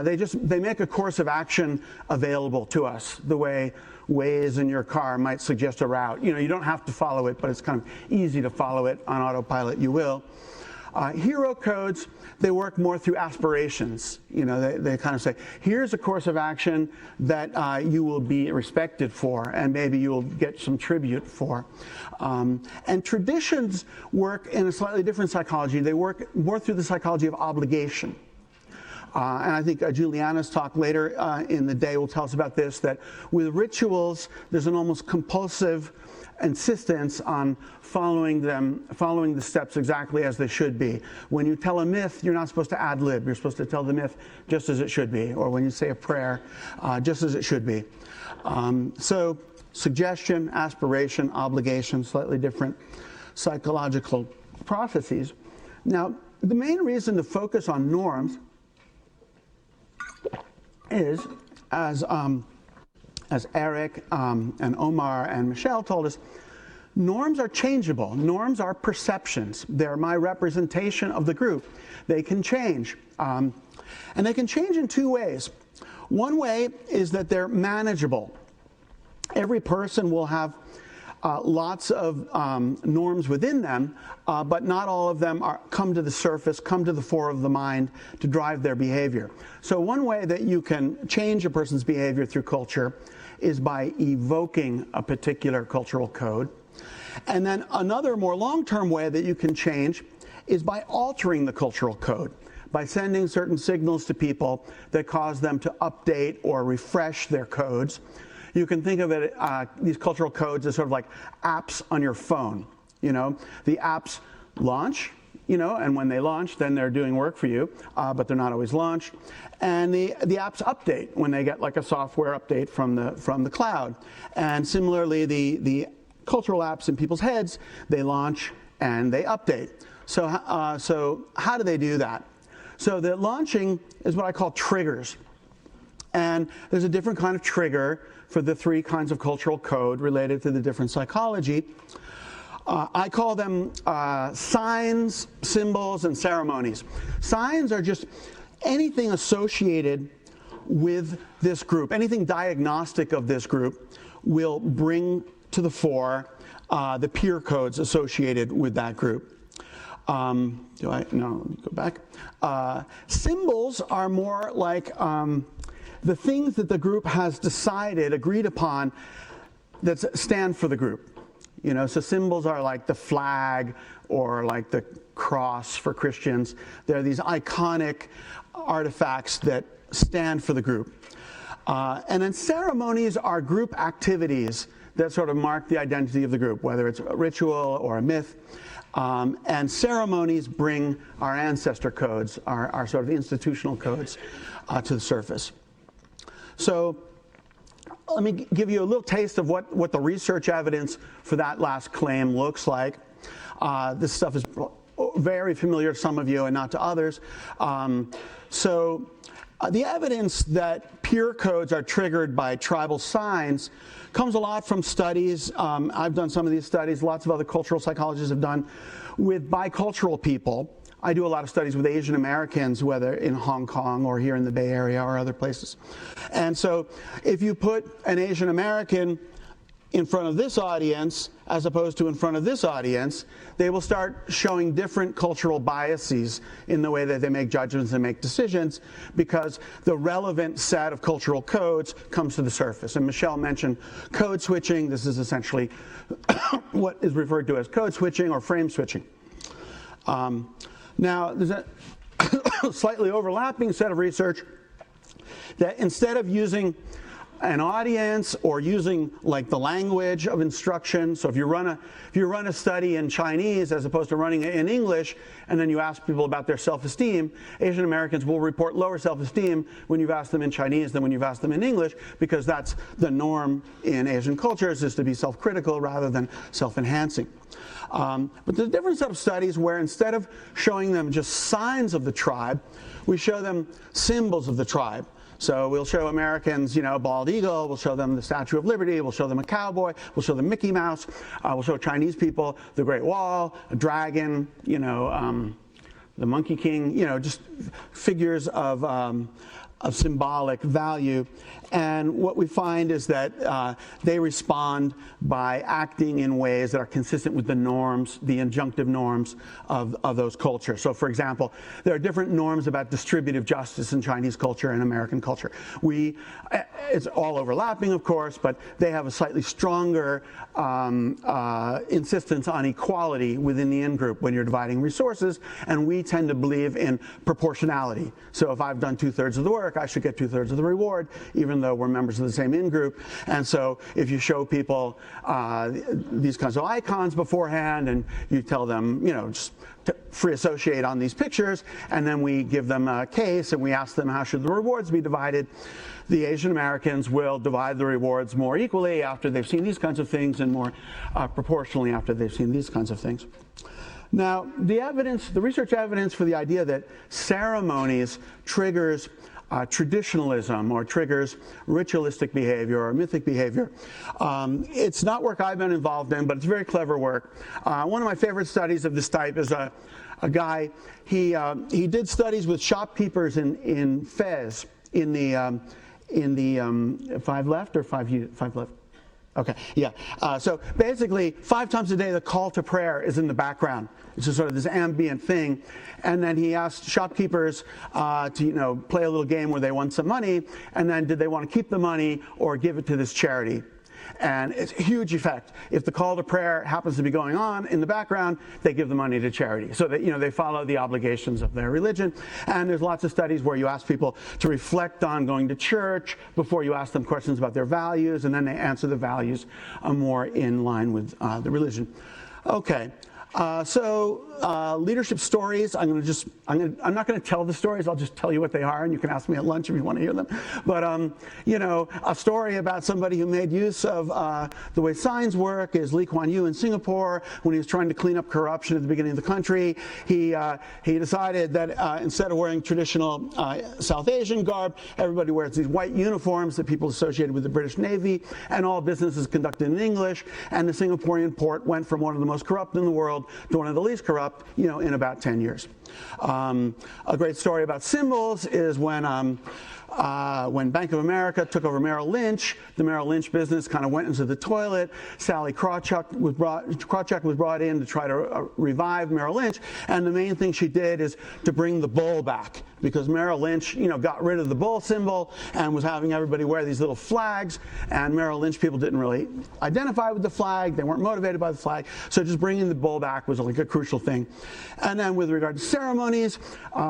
They make a course of action available to us, the way Waze in your car might suggest a route. You don't have to follow it, but it's kind of easy to follow it on autopilot. You will. Hero codes, they work more through aspirations. They kind of say, here's a course of action that you will be respected for, and maybe you'll get some tribute for. And traditions work in a slightly different psychology. They work more through the psychology of obligation. And I think Juliana's talk later in the day will tell us about this, that with rituals, there's an almost compulsive insistence on following the steps exactly as they should be. When you tell a myth, you're not supposed to ad lib. You're supposed to tell the myth just as it should be. Or when you say a prayer, just as it should be. So suggestion, aspiration, obligation, slightly different psychological processes. Now, the main reason to focus on norms is, as Eric and Omar and Michelle told us, norms are changeable. Norms are perceptions. They're my representation of the group. They can change. And they can change in two ways. One way is that they're manageable. Every person will have lots of norms within them, but not all of them come to the surface, come to the fore of the mind to drive their behavior. So one way that you can change a person's behavior through culture is by evoking a particular cultural code. And then another more long-term way that you can change is by altering the cultural code, by sending certain signals to people that cause them to update or refresh their codes. You can think of it, these cultural codes as sort of like apps on your phone. The apps launch, and when they launch, then they're doing work for you, but they're not always launched. And the apps update when they get like a software update from the cloud. And similarly, the cultural apps in people's heads, they launch and they update. So how do they do that? So the launching is what I call triggers. And there's a different kind of trigger for the 3 kinds of cultural code related to the different psychology. I call them signs, symbols, and ceremonies. Signs are just anything associated with this group, anything diagnostic of this group will bring to the fore the peer codes associated with that group. No, let me go back. Symbols are more like the things that the group has decided, agreed upon, that stand for the group. So symbols are like the flag or like the cross for Christians. They're these iconic artifacts that stand for the group. And then ceremonies are group activities that sort of mark the identity of the group, whether it's a ritual or a myth. And ceremonies bring our ancestor codes, our sort of institutional codes, to the surface. So let me give you a little taste of what the research evidence for that last claim looks like. This stuff is very familiar to some of you and not to others. The evidence that peer codes are triggered by tribal signs comes a lot from studies. I've done some of these studies. Lots of other cultural psychologists have done with bicultural people. I do a lot of studies with Asian Americans, whether in Hong Kong or here in the Bay Area or other places. And so if you put an Asian American in front of this audience as opposed to in front of this audience, they will start showing different cultural biases in the way that they make judgments and make decisions, because the relevant set of cultural codes comes to the surface. And Michelle mentioned code switching. This is essentially what is referred to as code switching or frame switching. Now, there's a slightly overlapping set of research that instead of using an audience or using like the language of instruction, so if you run a study in Chinese as opposed to running it in English, and then you ask people about their self-esteem, Asian Americans will report lower self-esteem when you've asked them in Chinese than when you've asked them in English, because that's the norm in Asian cultures, is to be self-critical rather than self-enhancing. But there's a different set of studies where instead of showing them just signs of the tribe, we show them symbols of the tribe. So we'll show Americans, bald eagle. We'll show them the Statue of Liberty. We'll show them a cowboy. We'll show them Mickey Mouse. We'll show Chinese people the Great Wall, a dragon, the Monkey King, just figures of symbolic value. And what we find is that they respond by acting in ways that are consistent with the norms, the injunctive norms of those cultures. So, for example, there are different norms about distributive justice in Chinese culture and American culture. It's all overlapping, of course, but they have a slightly stronger insistence on equality within the in-group when you're dividing resources, and we tend to believe in proportionality. So if I've done 2/3 of the work, I should get 2/3 of the reward, even though we're members of the same in-group. And so if you show people these kinds of icons beforehand, and you tell them, just to free associate on these pictures, and then we give them a case and we ask them how should the rewards be divided, the Asian Americans will divide the rewards more equally after they've seen these kinds of things, and more proportionally after they've seen these kinds of things. Now, the research evidence for the idea that ceremonies triggers traditionalism or triggers ritualistic behavior or mythic behavior. It's not work I've been involved in, but it's very clever work. One of my favorite studies of this type is a guy. He did studies with shopkeepers in Fez in the 5 left or 5 left. Okay, yeah. So basically, 5 times a day, the call to prayer is in the background. It's just sort of this ambient thing. And then he asked shopkeepers to, play a little game where they won some money, and then did they want to keep the money or give it to this charity? And it's a huge effect. If the call to prayer happens to be going on in the background, they give the money to charity. So that, they follow the obligations of their religion. And there's lots of studies where you ask people to reflect on going to church before you ask them questions about their values, and then they answer the values more in line with the religion. Okay. Leadership stories. I'm not going to tell the stories. I'll just tell you what they are, and you can ask me at lunch if you want to hear them. But a story about somebody who made use of the way signs work is Lee Kuan Yew in Singapore when he was trying to clean up corruption at the beginning of the country. He decided that instead of wearing traditional South Asian garb, everybody wears these white uniforms that people associated with the British Navy, and all business is conducted in English. And the Singaporean port went from one of the most corrupt in the world to one of the least corrupt, in about 10 years. A great story about symbols is when Bank of America took over Merrill Lynch, the Merrill Lynch business kind of went into the toilet. Sally Krawcheck was brought in to try to revive Merrill Lynch, and the main thing she did is to bring the bull back, because Merrill Lynch, got rid of the bull symbol and was having everybody wear these little flags, and Merrill Lynch people didn't really identify with the flag. They weren't motivated by the flag, so just bringing the bull back was like a crucial thing. And then with regard to ceremonies,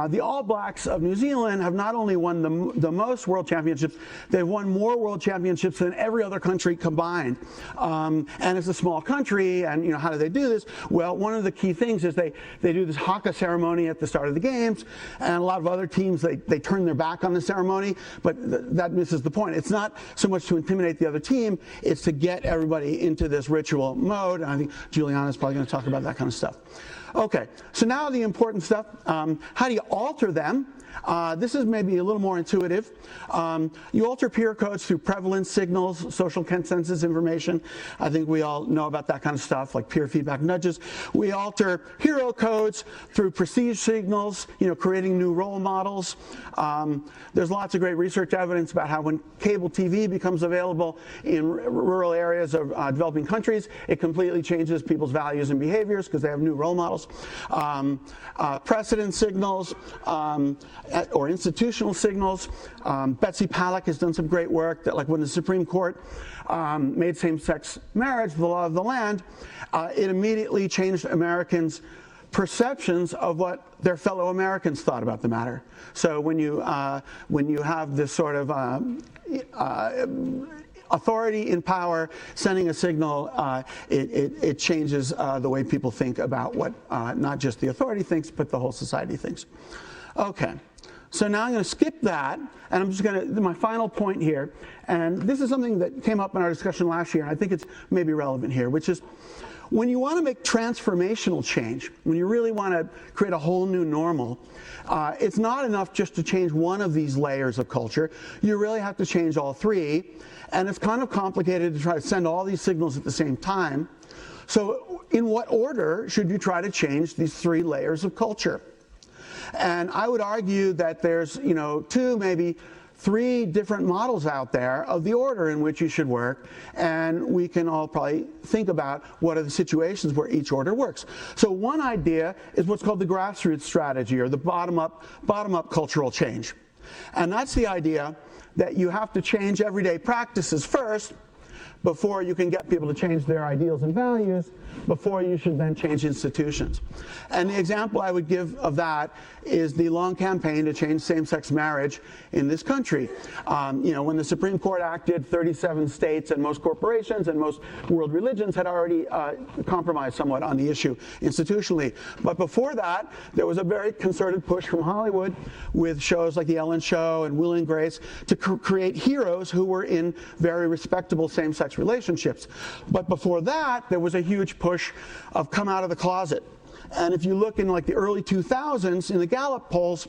the All Blacks of New Zealand have not only won the most world championships, they've won more world championships than every other country combined. And it's a small country, and how do they do this? Well, one of the key things is they do this haka ceremony at the start of the games, and a lot of other teams, they turn their back on the ceremony, but that misses the point. It's not so much to intimidate the other team, it's to get everybody into this ritual mode, and I think Juliana's probably going to talk about that kind of stuff. Okay, so now the important stuff. How do you alter them? This is maybe a little more intuitive. You alter peer codes through prevalence signals, social consensus information. I think we all know about that kind of stuff, like peer feedback nudges. We alter hero codes through prestige signals, creating new role models. There's lots of great research evidence about how when cable TV becomes available in rural areas of developing countries, it completely changes people's values and behaviors because they have new role models. Precedent signals, or institutional signals. Betsy Paluck has done some great work that, like when the Supreme Court made same-sex marriage the law of the land, it immediately changed Americans' perceptions of what their fellow Americans thought about the matter. So when you have this sort of authority in power sending a signal, it changes the way people think about what not just the authority thinks, but the whole society thinks. Okay, so now I'm going to skip that, and I'm just going to, my final point here, and this is something that came up in our discussion last year, and I think it's maybe relevant here, which is when you want to make transformational change, when you really want to create a whole new normal, it's not enough just to change one of these layers of culture. You really have to change all three, and it's kind of complicated to try to send all these signals at the same time. So in what order should you try to change these three layers of culture? And I would argue that there's, two, maybe three different models out there of the order in which you should work, and we can all probably think about what are the situations where each order works. So one idea is what's called the grassroots strategy, or the bottom-up cultural change. And that's the idea that you have to change everyday practices first before you can get people to change their ideals and values, before you should then change institutions. And the example I would give of that is the long campaign to change same-sex marriage in this country. When the Supreme Court acted, 37 states and most corporations and most world religions had already compromised somewhat on the issue institutionally. But before that, there was a very concerted push from Hollywood with shows like The Ellen Show and Will and Grace to create heroes who were in very respectable same-sex relationships. But before that, there was a huge push of come out of the closet. And if you look in like the early 2000s in the Gallup polls,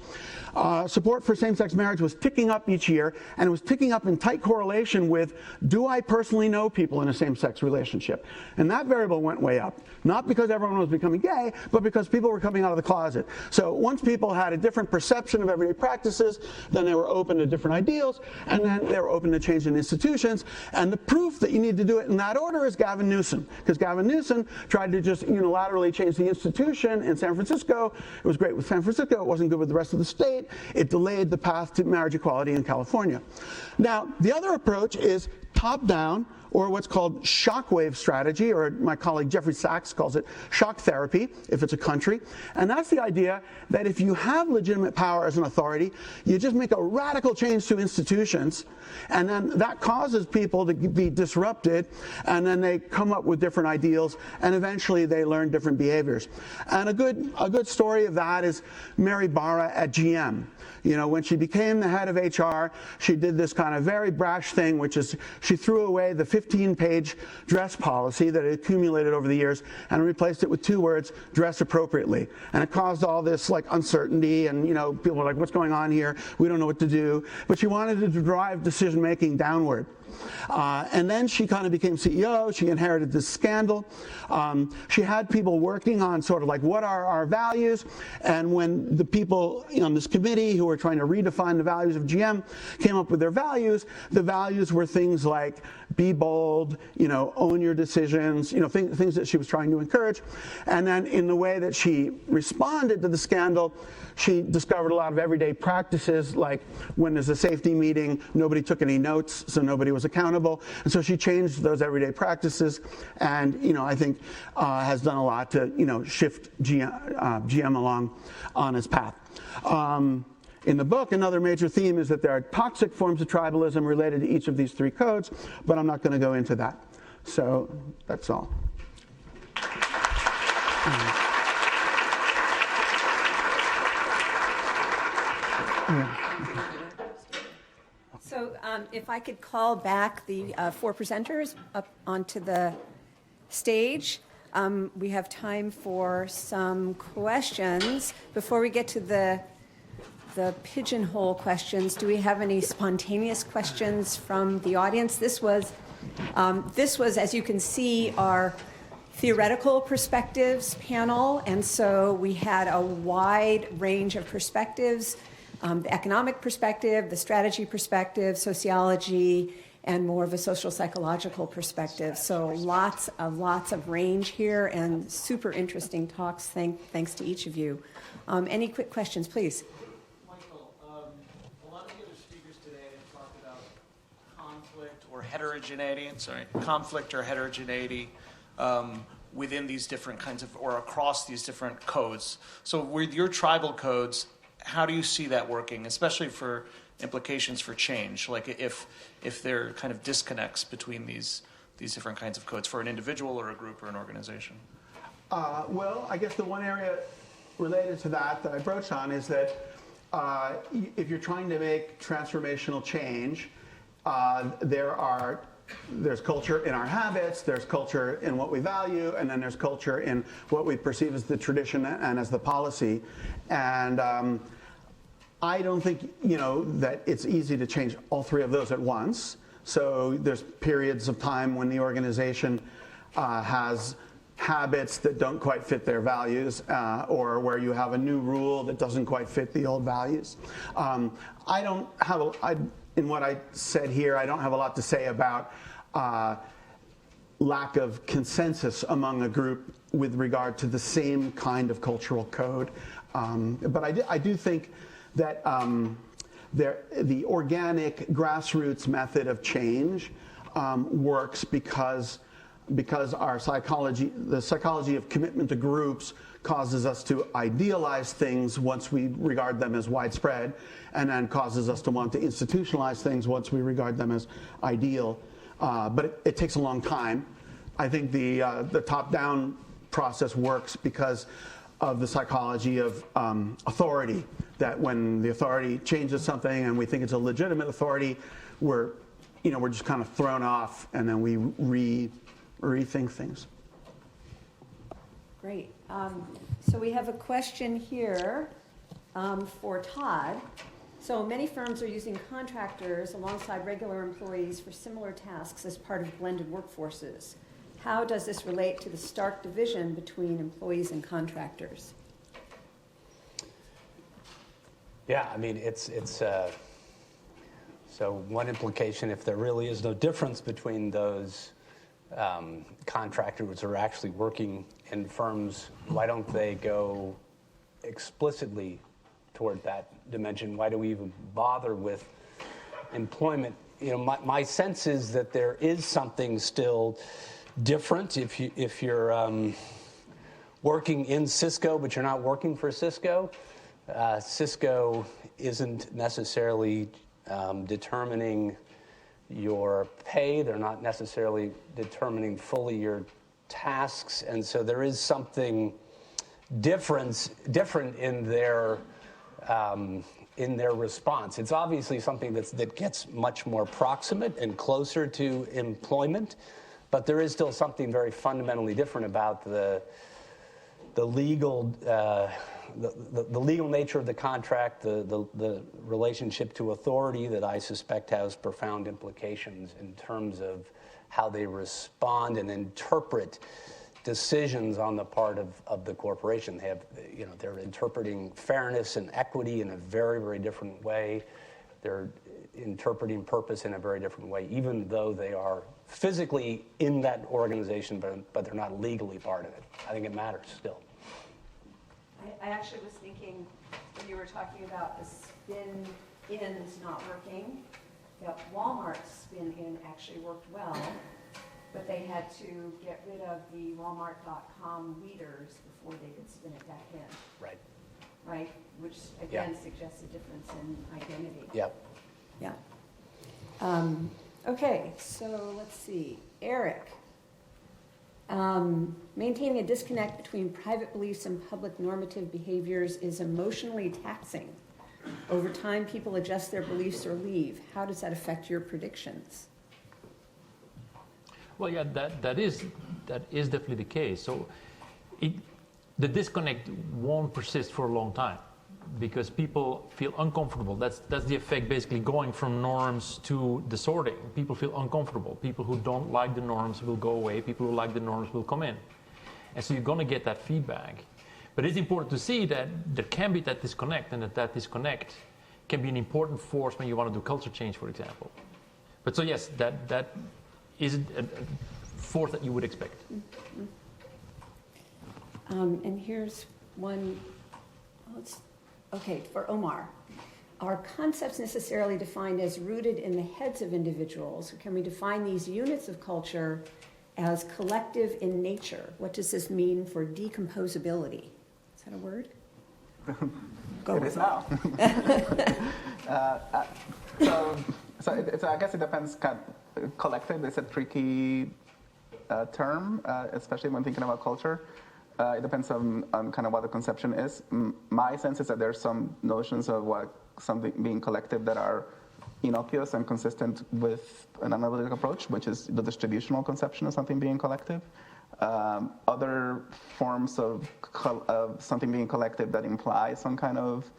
support for same-sex marriage was ticking up each year, and it was ticking up in tight correlation with, do I personally know people in a same-sex relationship? And that variable went way up, not because everyone was becoming gay, but because people were coming out of the closet. So once people had a different perception of everyday practices, then they were open to different ideals, and then they were open to changing institutions. And the proof that you need to do it in that order is Gavin Newsom, because Gavin Newsom tried to just unilaterally change the institution in San Francisco. It was great with San Francisco. It wasn't good with the rest of the state. It delayed the path to marriage equality in California. Now, the other approach is top-down or what's called shockwave strategy, or my colleague Jeffrey Sachs calls it shock therapy, if it's a country. And that's the idea that if you have legitimate power as an authority, you just make a radical change to institutions, and then that causes people to be disrupted, and then they come up with different ideals, and eventually they learn different behaviors. And a good story of that is Mary Barra at GM. You know, when she became the head of HR, she did this kind of very brash thing, which is she threw away the 15-page dress policy that had accumulated over the years and replaced it with 2 words, dress appropriately. And it caused all this like uncertainty, and you know, people were like, what's going on here? We don't know what to do. But she wanted to drive decision-making downward. And then she kind of became CEO. She inherited this scandal. She had people working on sort of like, what are our values? And when the people on this committee who were trying to redefine the values of GM came up with their values, the values were things like be bold, you know, own your decisions, you know, things that she was trying to encourage. And then in the way that she responded to the scandal, she discovered a lot of everyday practices, like when there's a safety meeting, nobody took any notes, so nobody was accountable. And so she changed those everyday practices, and you know, I think has done a lot to, you know, shift GM along on its path. In the book, another major theme is that there are toxic forms of tribalism related to each of these 3 codes, but I'm not going to go into that. So that's all. So if I could call back the 4 presenters up onto the stage. We have time for some questions. Before we get to the pigeonhole questions, do we have any spontaneous questions from the audience? This was, as you can see, our theoretical perspectives panel, and so we had a wide range of perspectives. The economic perspective, the strategy perspective, sociology, and more of a social psychological perspective. So lots of range here, and super interesting talks. Thanks to each of you. Any quick questions, please? Michael, a lot of the other speakers today have talked about conflict or heterogeneity within these different kinds of, or across these different codes. So with your tribal codes, how do you see that working, especially for implications for change? Like if there are kind of disconnects between these different kinds of codes for an individual or a group or an organization? Well, I guess the one area related to that I broached on is that if you're trying to make transformational change, there's culture in our habits, there's culture in what we value, and then there's culture in what we perceive as the tradition and as the policy. And I don't think, you know, that it's easy to change all 3 of those at once. So there's periods of time when the organization has habits that don't quite fit their values, or where you have a new rule that doesn't quite fit the old values. In what I said here, I don't have a lot to say about lack of consensus among a group with regard to the same kind of cultural code. But I do think that the organic grassroots method of change works because our psychology, the psychology of commitment to groups, causes us to idealize things once we regard them as widespread, and then causes us to want to institutionalize things once we regard them as ideal. But it takes a long time. I think the top-down process works because of the psychology of authority, that when the authority changes something and we think it's a legitimate authority, we're just kind of thrown off, and then we rethink things. Great. So we have a question here for Todd. So many firms are using contractors alongside regular employees for similar tasks as part of blended workforces. How does this relate to the stark division between employees and contractors? Yeah, I mean, it's so one implication, if there really is no difference between those contractors who are actually working in firms, why don't they go explicitly toward that dimension? Why do we even bother with employment my sense is that there is something still different if you're working in Cisco, but you're not working for Cisco. Cisco isn't necessarily determining your pay. They're not necessarily determining fully your tasks, and so there is something different in their response. It's obviously something that gets much more proximate and closer to employment, but there is still something very fundamentally different about the legal the legal nature of the contract, the relationship to authority that I suspect has profound implications in terms of how they respond and interpret decisions on the part of the corporation. They have, they're interpreting fairness and equity in a very, very different way. They're interpreting purpose in a very different way, even though they are physically in that organization, but they're not legally part of it. I think it matters still. I actually was thinking, when you were talking about the spin-ins not working, that Walmart's spin-in actually worked well, but they had to get rid of the Walmart.com leaders before they could spin it back in. Right. Right? Which, again, suggests a difference in identity. Yep. Yeah. Okay, so let's see. Eric. Maintaining a disconnect between private beliefs and public normative behaviors is emotionally taxing. Over time, people adjust their beliefs or leave. How does that affect your predictions? Well, yeah, that is definitely the case. So the disconnect won't persist for a long time because people feel uncomfortable. That's the effect, basically going from norms to the sorting. People feel uncomfortable. People who don't like the norms will go away. People who like the norms will come in. And so you're going to get that feedback. But it's important to see that there can be that disconnect, and that disconnect can be an important force when you want to do culture change, for example. But so yes, that is a force that you would expect. And here's one. Okay, for Omar. Are concepts necessarily defined as rooted in the heads of individuals? Or can we define these units of culture as collective in nature? What does this mean for decomposability? Is that a word? It is now. So I guess it depends. Collective is a tricky term, especially when thinking about culture. It depends on kind of what the conception is. My sense is that there's some notions of what something being collective that are innocuous and consistent with an analytic approach, which is the distributional conception of something being collective. Other forms of something being collective that imply some kind of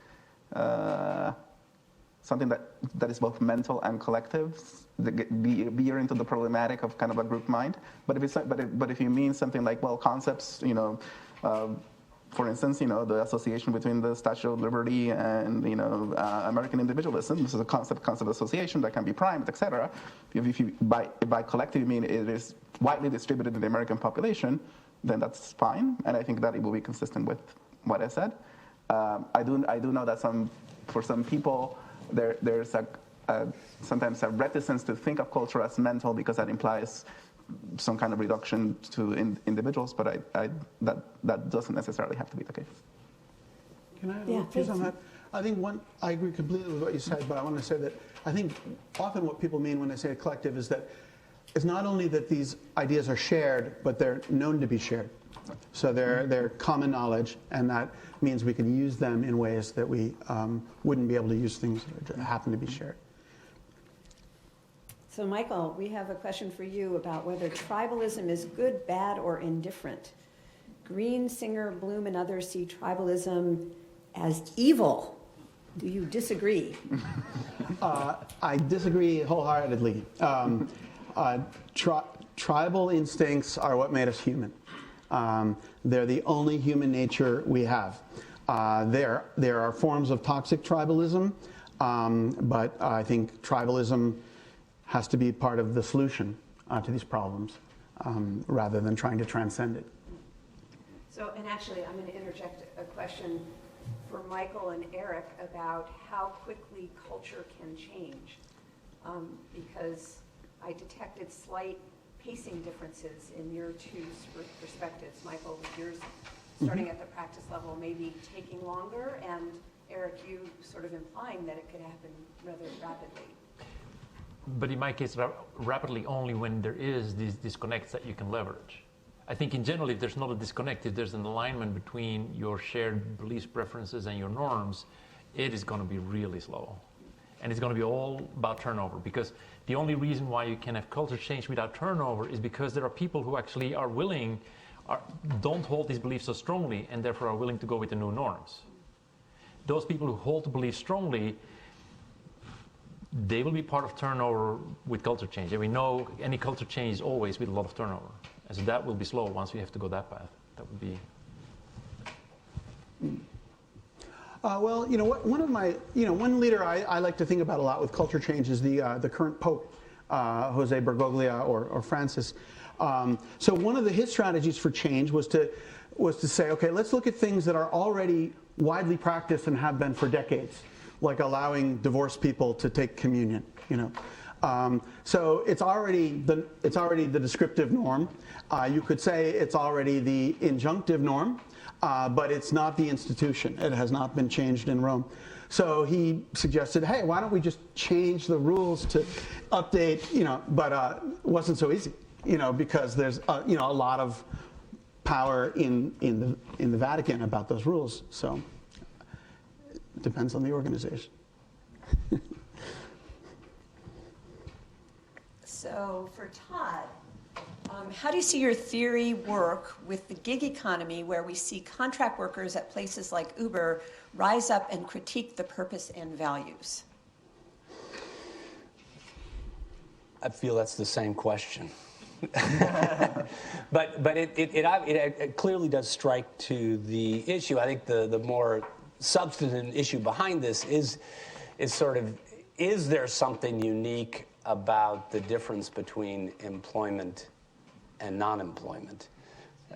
something that is both mental and collective, veer into the problematic of kind of a group mind. But if you mean something like, well, concepts, for instance, the association between the Statue of Liberty and American individualism. This is a concept association that can be primed, etc. If you by collective you mean it is widely distributed in the American population, then that's fine, and I think that it will be consistent with what I said. I do know that for some people there's sometimes a reticence to think of culture as mental because that implies some kind of reduction to individuals, but that doesn't necessarily have to be the case. Can I add a piece on that? I think I agree completely with what you said, but I want to say that I think often what people mean when they say a collective is that it's not only that these ideas are shared, but they're known to be shared. So they're common knowledge, and that means we can use them in ways that we wouldn't be able to use things that happen to be shared. So Michael, we have a question for you about whether tribalism is good, bad, or indifferent. Green, Singer, Bloom, and others see tribalism as evil. Do you disagree? I disagree wholeheartedly. Tribal instincts are what made us human. They're the only human nature we have. There are forms of toxic tribalism, but I think tribalism has to be part of the solution to these problems rather than trying to transcend it. So, and actually, I'm going to interject a question for Michael and Eric about how quickly culture can change. because I detected slight pacing differences in your two perspectives. Michael, with yours starting at the practice level, maybe taking longer, and Eric, you sort of implying that it could happen rather rapidly. But in my case, rapidly only when there is these disconnects that you can leverage. I think in general, if there's not a disconnect, if there's an alignment between your shared beliefs, preferences, and your norms, it is going to be really slow. And it's going to be all about turnover, because the only reason why you can have culture change without turnover is because there are people who actually are willing, don't hold these beliefs so strongly, and therefore are willing to go with the new norms. Those people who hold the beliefs strongly, they will be part of turnover with culture change. And we know any culture change is always with a lot of turnover. And so that will be slow once we have to go that path. That would be... Well, one leader I like to think about a lot with culture change is the current Pope, Jose Bergoglio or Francis. So one of his strategies for change was to say, okay, let's look at things that are already widely practiced and have been for decades, like allowing divorced people to take communion. So it's already the descriptive norm. You could say it's already the injunctive norm. But it's not the institution. It has not been changed in Rome. So he suggested, hey, why don't we just change the rules to update, but it wasn't so easy, because there's, a lot of power in the Vatican about those rules. So it depends on the organization. So for Todd, how do you see your theory work with the gig economy, where we see contract workers at places like Uber rise up and critique the purpose and values? I feel that's the same question. but it clearly does strike to the issue. I think the more substantive issue behind this is there something unique about the difference between employment and non-employment,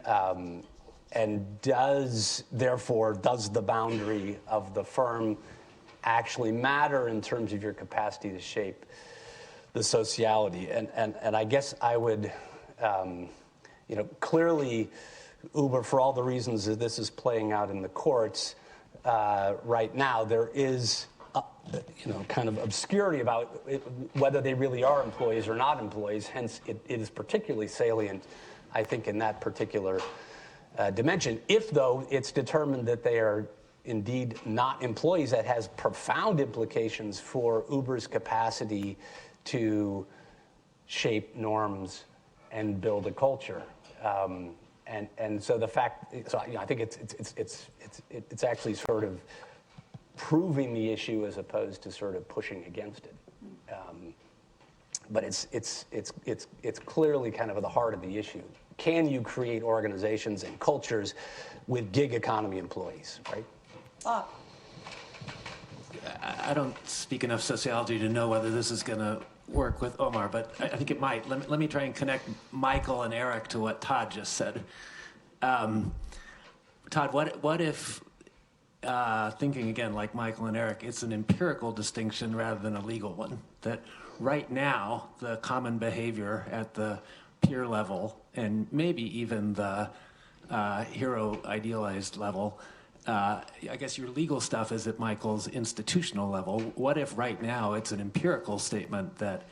and does the boundary of the firm actually matter in terms of your capacity to shape the sociality? And I guess I would, clearly Uber, for all the reasons that this is playing out in the courts right now, there is kind of obscurity about whether they really are employees or not employees. Hence, it is particularly salient, I think, in that particular dimension. If, though, it's determined that they are indeed not employees, that has profound implications for Uber's capacity to shape norms and build a culture. And so the fact, I think it's actually sort of proving the issue as opposed to sort of pushing against it. But it's clearly kind of at the heart of the issue. Can you create organizations and cultures with gig economy employees, right? I don't speak enough sociology to know whether this is going to work with Omar, but I think it might. Let me try and connect Michael and Eric to what Todd just said. Todd, what if, thinking again like Michael and Eric, it's an empirical distinction rather than a legal one? That right now, the common behavior at the peer level, and maybe even the hero idealized level, I guess your legal stuff is at Michael's institutional level. What if right now it's an empirical statement that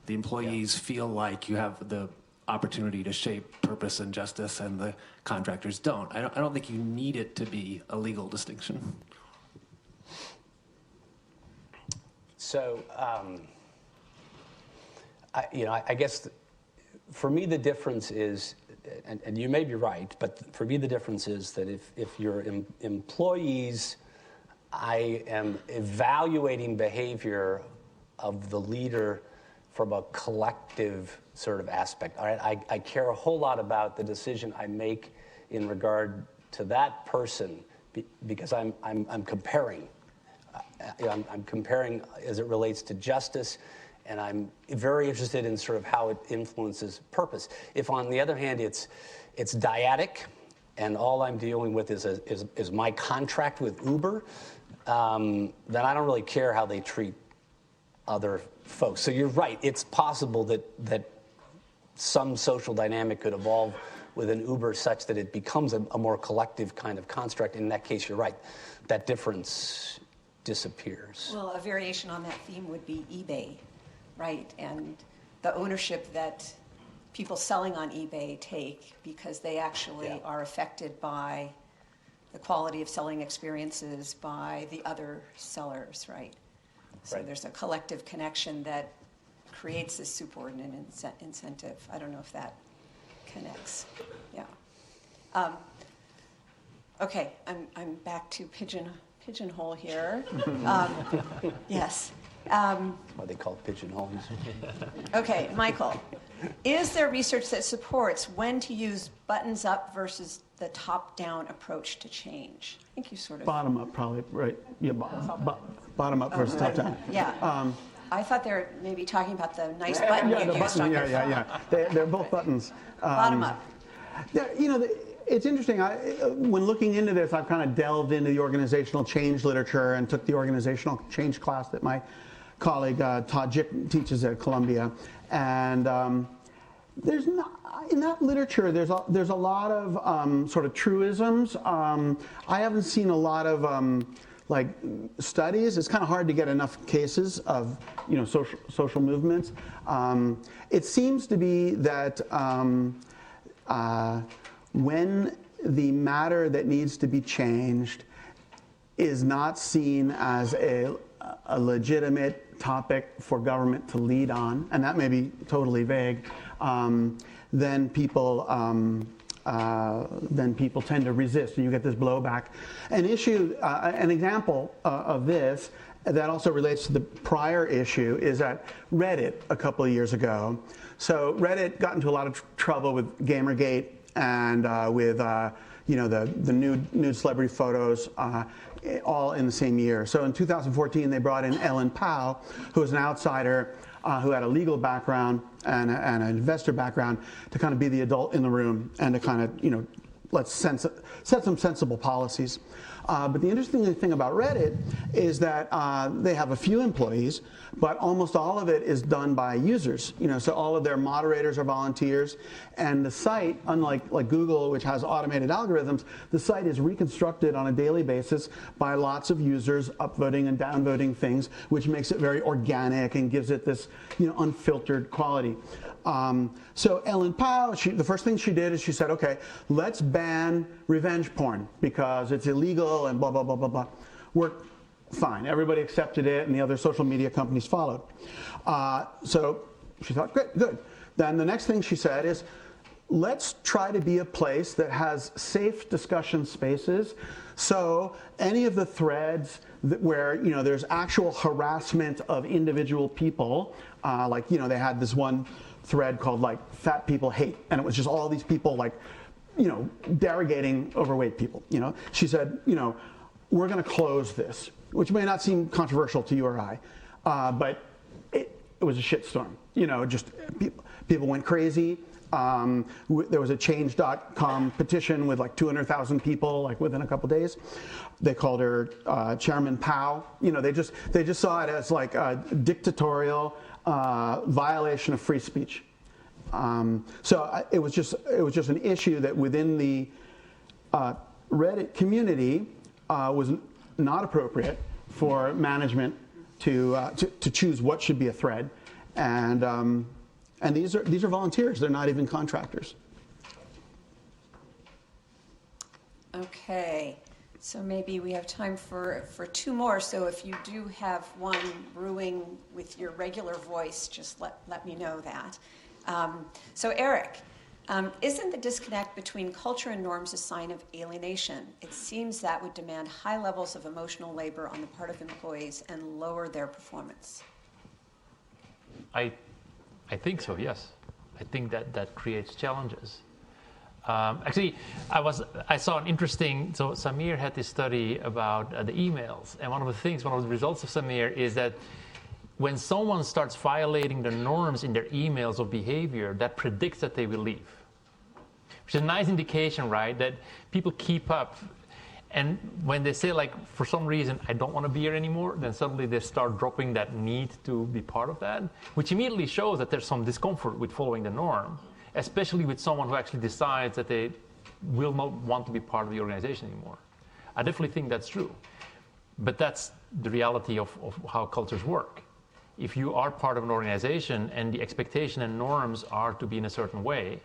the employees feel like you have the opportunity to shape purpose and justice and the contractors don't? I don't think you need it to be a legal distinction. So, I guess for me the difference is, and you may be right, but for me the difference is that if you're employees, I am evaluating behavior of the leader from a collective sort of aspect. All right, I care a whole lot about the decision I make in regard to that person because I'm comparing. I'm comparing as it relates to justice, and I'm very interested in sort of how it influences purpose. If, on the other hand, it's dyadic, and all I'm dealing with is my contract with Uber, then I don't really care how they treat other folks. So you're right. It's possible that some social dynamic could evolve within Uber such that it becomes a more collective kind of construct. In that case, you're right. That difference disappears. Well, a variation on that theme would be eBay, right? And the ownership that people selling on eBay take because they actually are affected by the quality of selling experiences by the other sellers, right? So there's a collective connection that creates this subordinate incentive. I don't know if that connects. Yeah. Okay, I'm back to pigeonhole here. Yes. Why they call it pigeonholes. Okay, Michael, is there research that supports when to use buttons up versus the top-down approach to change? I think you sort of... Bottom up, probably, right? Yeah, bottom up versus top down. Yeah. I thought they were maybe talking about the nice button you used on your phone. Yeah. They're both buttons. Bottom up. It's interesting. When looking into this, I've kind of delved into the organizational change literature and took the organizational change class that my colleague Todd Zenger teaches at Columbia. And there's not, in that literature, there's a lot of sort of truisms. I haven't seen a lot of like studies. It's kind of hard to get enough cases of social movements. It seems to be that when the matter that needs to be changed is not seen as a legitimate topic for government to lead on, and that may be totally vague, then people tend to resist, and you get this blowback. An example of this that also relates to the prior issue is that Reddit a couple of years ago. So Reddit got into a lot of trouble with Gamergate and with the nude celebrity photos all in the same year. So in 2014, they brought in Ellen Pao, who was an outsider who had a legal background and an investor background, to kind of be the adult in the room and to kind of, let's set some sensible policies. But the interesting thing about Reddit is that they have a few employees, but almost all of it is done by users. So all of their moderators are volunteers, and the site, unlike Google, which has automated algorithms, the site is reconstructed on a daily basis by lots of users upvoting and downvoting things, which makes it very organic and gives it this unfiltered quality. So Ellen Pao, the first thing she did is she said, okay, let's ban revenge porn because it's illegal and blah, blah, blah, blah, blah. Worked fine. Everybody accepted it, and the other social media companies followed. So she thought, great, good. Then the next thing she said is, let's try to be a place that has safe discussion spaces. So any of the threads where there's actual harassment of individual people, they had this one thread called fat people hate, and it was just all these people derogating overweight people. She said, we're going to close this, which may not seem controversial to you or I, but it was a shitstorm. Just people went crazy. There was a change.com petition with 200,000 people within a couple days. They called her Chairman Pao. They just saw it as a dictatorial violation of free speech. So it was just an issue that within the Reddit community was not appropriate for management to choose what should be a thread, and these are volunteers. They're not even contractors. Okay, so maybe we have time for two more. So if you do have one brewing with your regular voice, just let me know that. So Eric, isn't the disconnect between culture and norms a sign of alienation? It seems that would demand high levels of emotional labor on the part of employees and lower their performance. I think so, yes. I think that creates challenges. Actually, I saw an interesting, so Samir had this study about the emails, and one of the results of Samir is that when someone starts violating the norms in their emails or behavior, that predicts that they will leave. Which is a nice indication, right, that people keep up. And when they say, like, for some reason, I don't want to be here anymore, then suddenly they start dropping that need to be part of that, which immediately shows that there's some discomfort with following the norm, especially with someone who actually decides that they will not want to be part of the organization anymore. I definitely think that's true. But that's the reality of how cultures work. If you are part of an organization and the expectation and norms are to be in a certain way,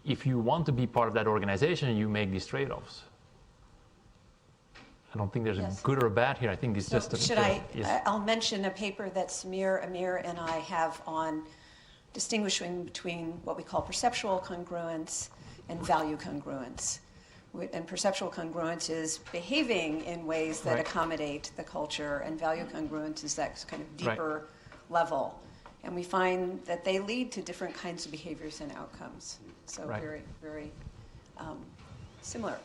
if you want to be part of that organization, you make these trade-offs. I don't think there's a good or a bad here. I think it's just a... Should I? Yes. I'll mention a paper that Samir, Amir, and I have on distinguishing between what we call perceptual congruence and value congruence. And perceptual congruence is behaving in ways that accommodate the culture, and value congruence is that kind of deeper level. And we find that they lead to different kinds of behaviors and outcomes. So very, very similar.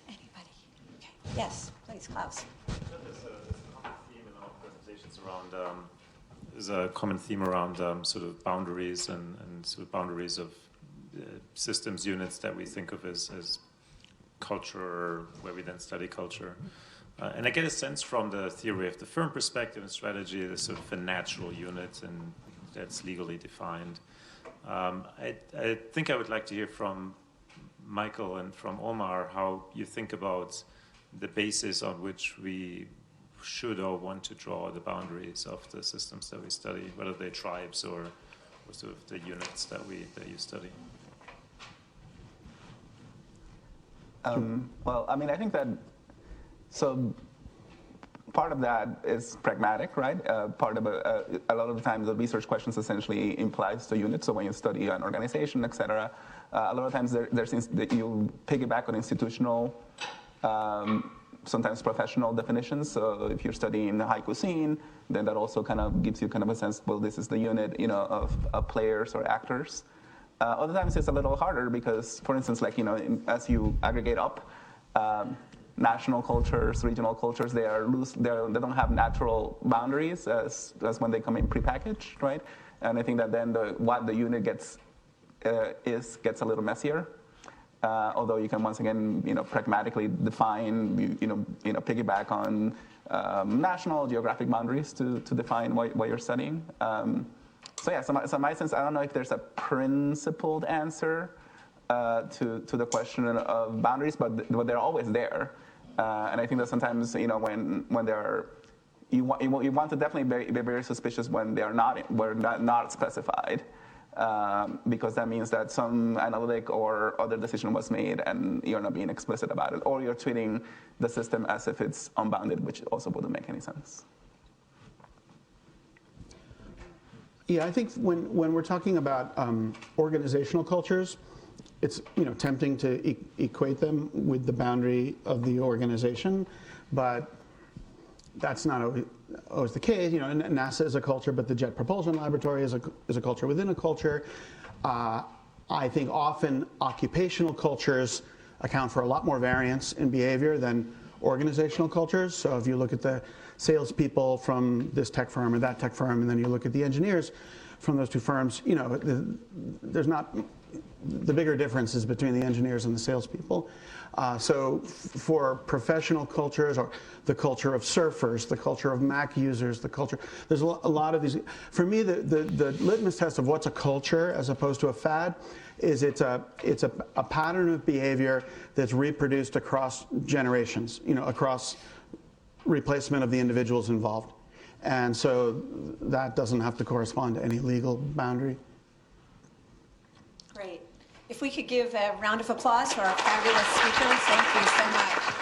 Anybody? Okay. Yes, please, Klaus. There's a common theme in our presentations around, there's a common theme around sort of boundaries and sort of boundaries of systems units that we think of as culture, where we then study culture. And I get a sense from the theory of the firm perspective and strategy, there's sort of a natural unit, and that's legally defined. I think I would like to hear from Michael and from Omar how you think about the basis on which we should or want to draw the boundaries of the systems that we study, whether they're tribes or sort of the units that you study. Well, I mean, I think that, so part of that is pragmatic, right? Part of a lot of the times the research questions essentially implies the unit. So when you study an organization, et cetera, a lot of times there seems that you piggyback on institutional, sometimes professional definitions. So if you're studying the haiku scene, then that also kind of gives you kind of a sense, well, this is the unit, of players or actors. Other times it's a little harder because, for instance, like, as you aggregate up, national cultures, regional cultures, they are loose. They don't have natural boundaries as when they come in prepackaged, right? And I think that then what the unit gets a little messier. Although you can once again, pragmatically define, piggyback on national geographic boundaries to define what you're studying. So my sense, I don't know if there's a principled answer to the question of boundaries, but they're always there. And I think that sometimes, when they're, you want to definitely be very suspicious when they are not specified, because that means that some analytic or other decision was made and you're not being explicit about it, or you're treating the system as if it's unbounded, which also wouldn't make any sense. Yeah, I think when we're talking about organizational cultures, it's tempting to equate them with the boundary of the organization, but that's not always the case. NASA is a culture, but the Jet Propulsion Laboratory is a culture within a culture. I think often occupational cultures account for a lot more variance in behavior than organizational cultures. So if you look at the salespeople from this tech firm or that tech firm, and then you look at the engineers from those two firms, there's not the bigger differences between the engineers and the salespeople. So for professional cultures, or the culture of surfers, the culture of Mac users, there's a lot of these. For me, the litmus test of what's a culture as opposed to a fad is it's a pattern of behavior that's reproduced across generations, across replacement of the individuals involved. And so that doesn't have to correspond to any legal boundary. Great. If we could give a round of applause for our fabulous speakers, thank you so much.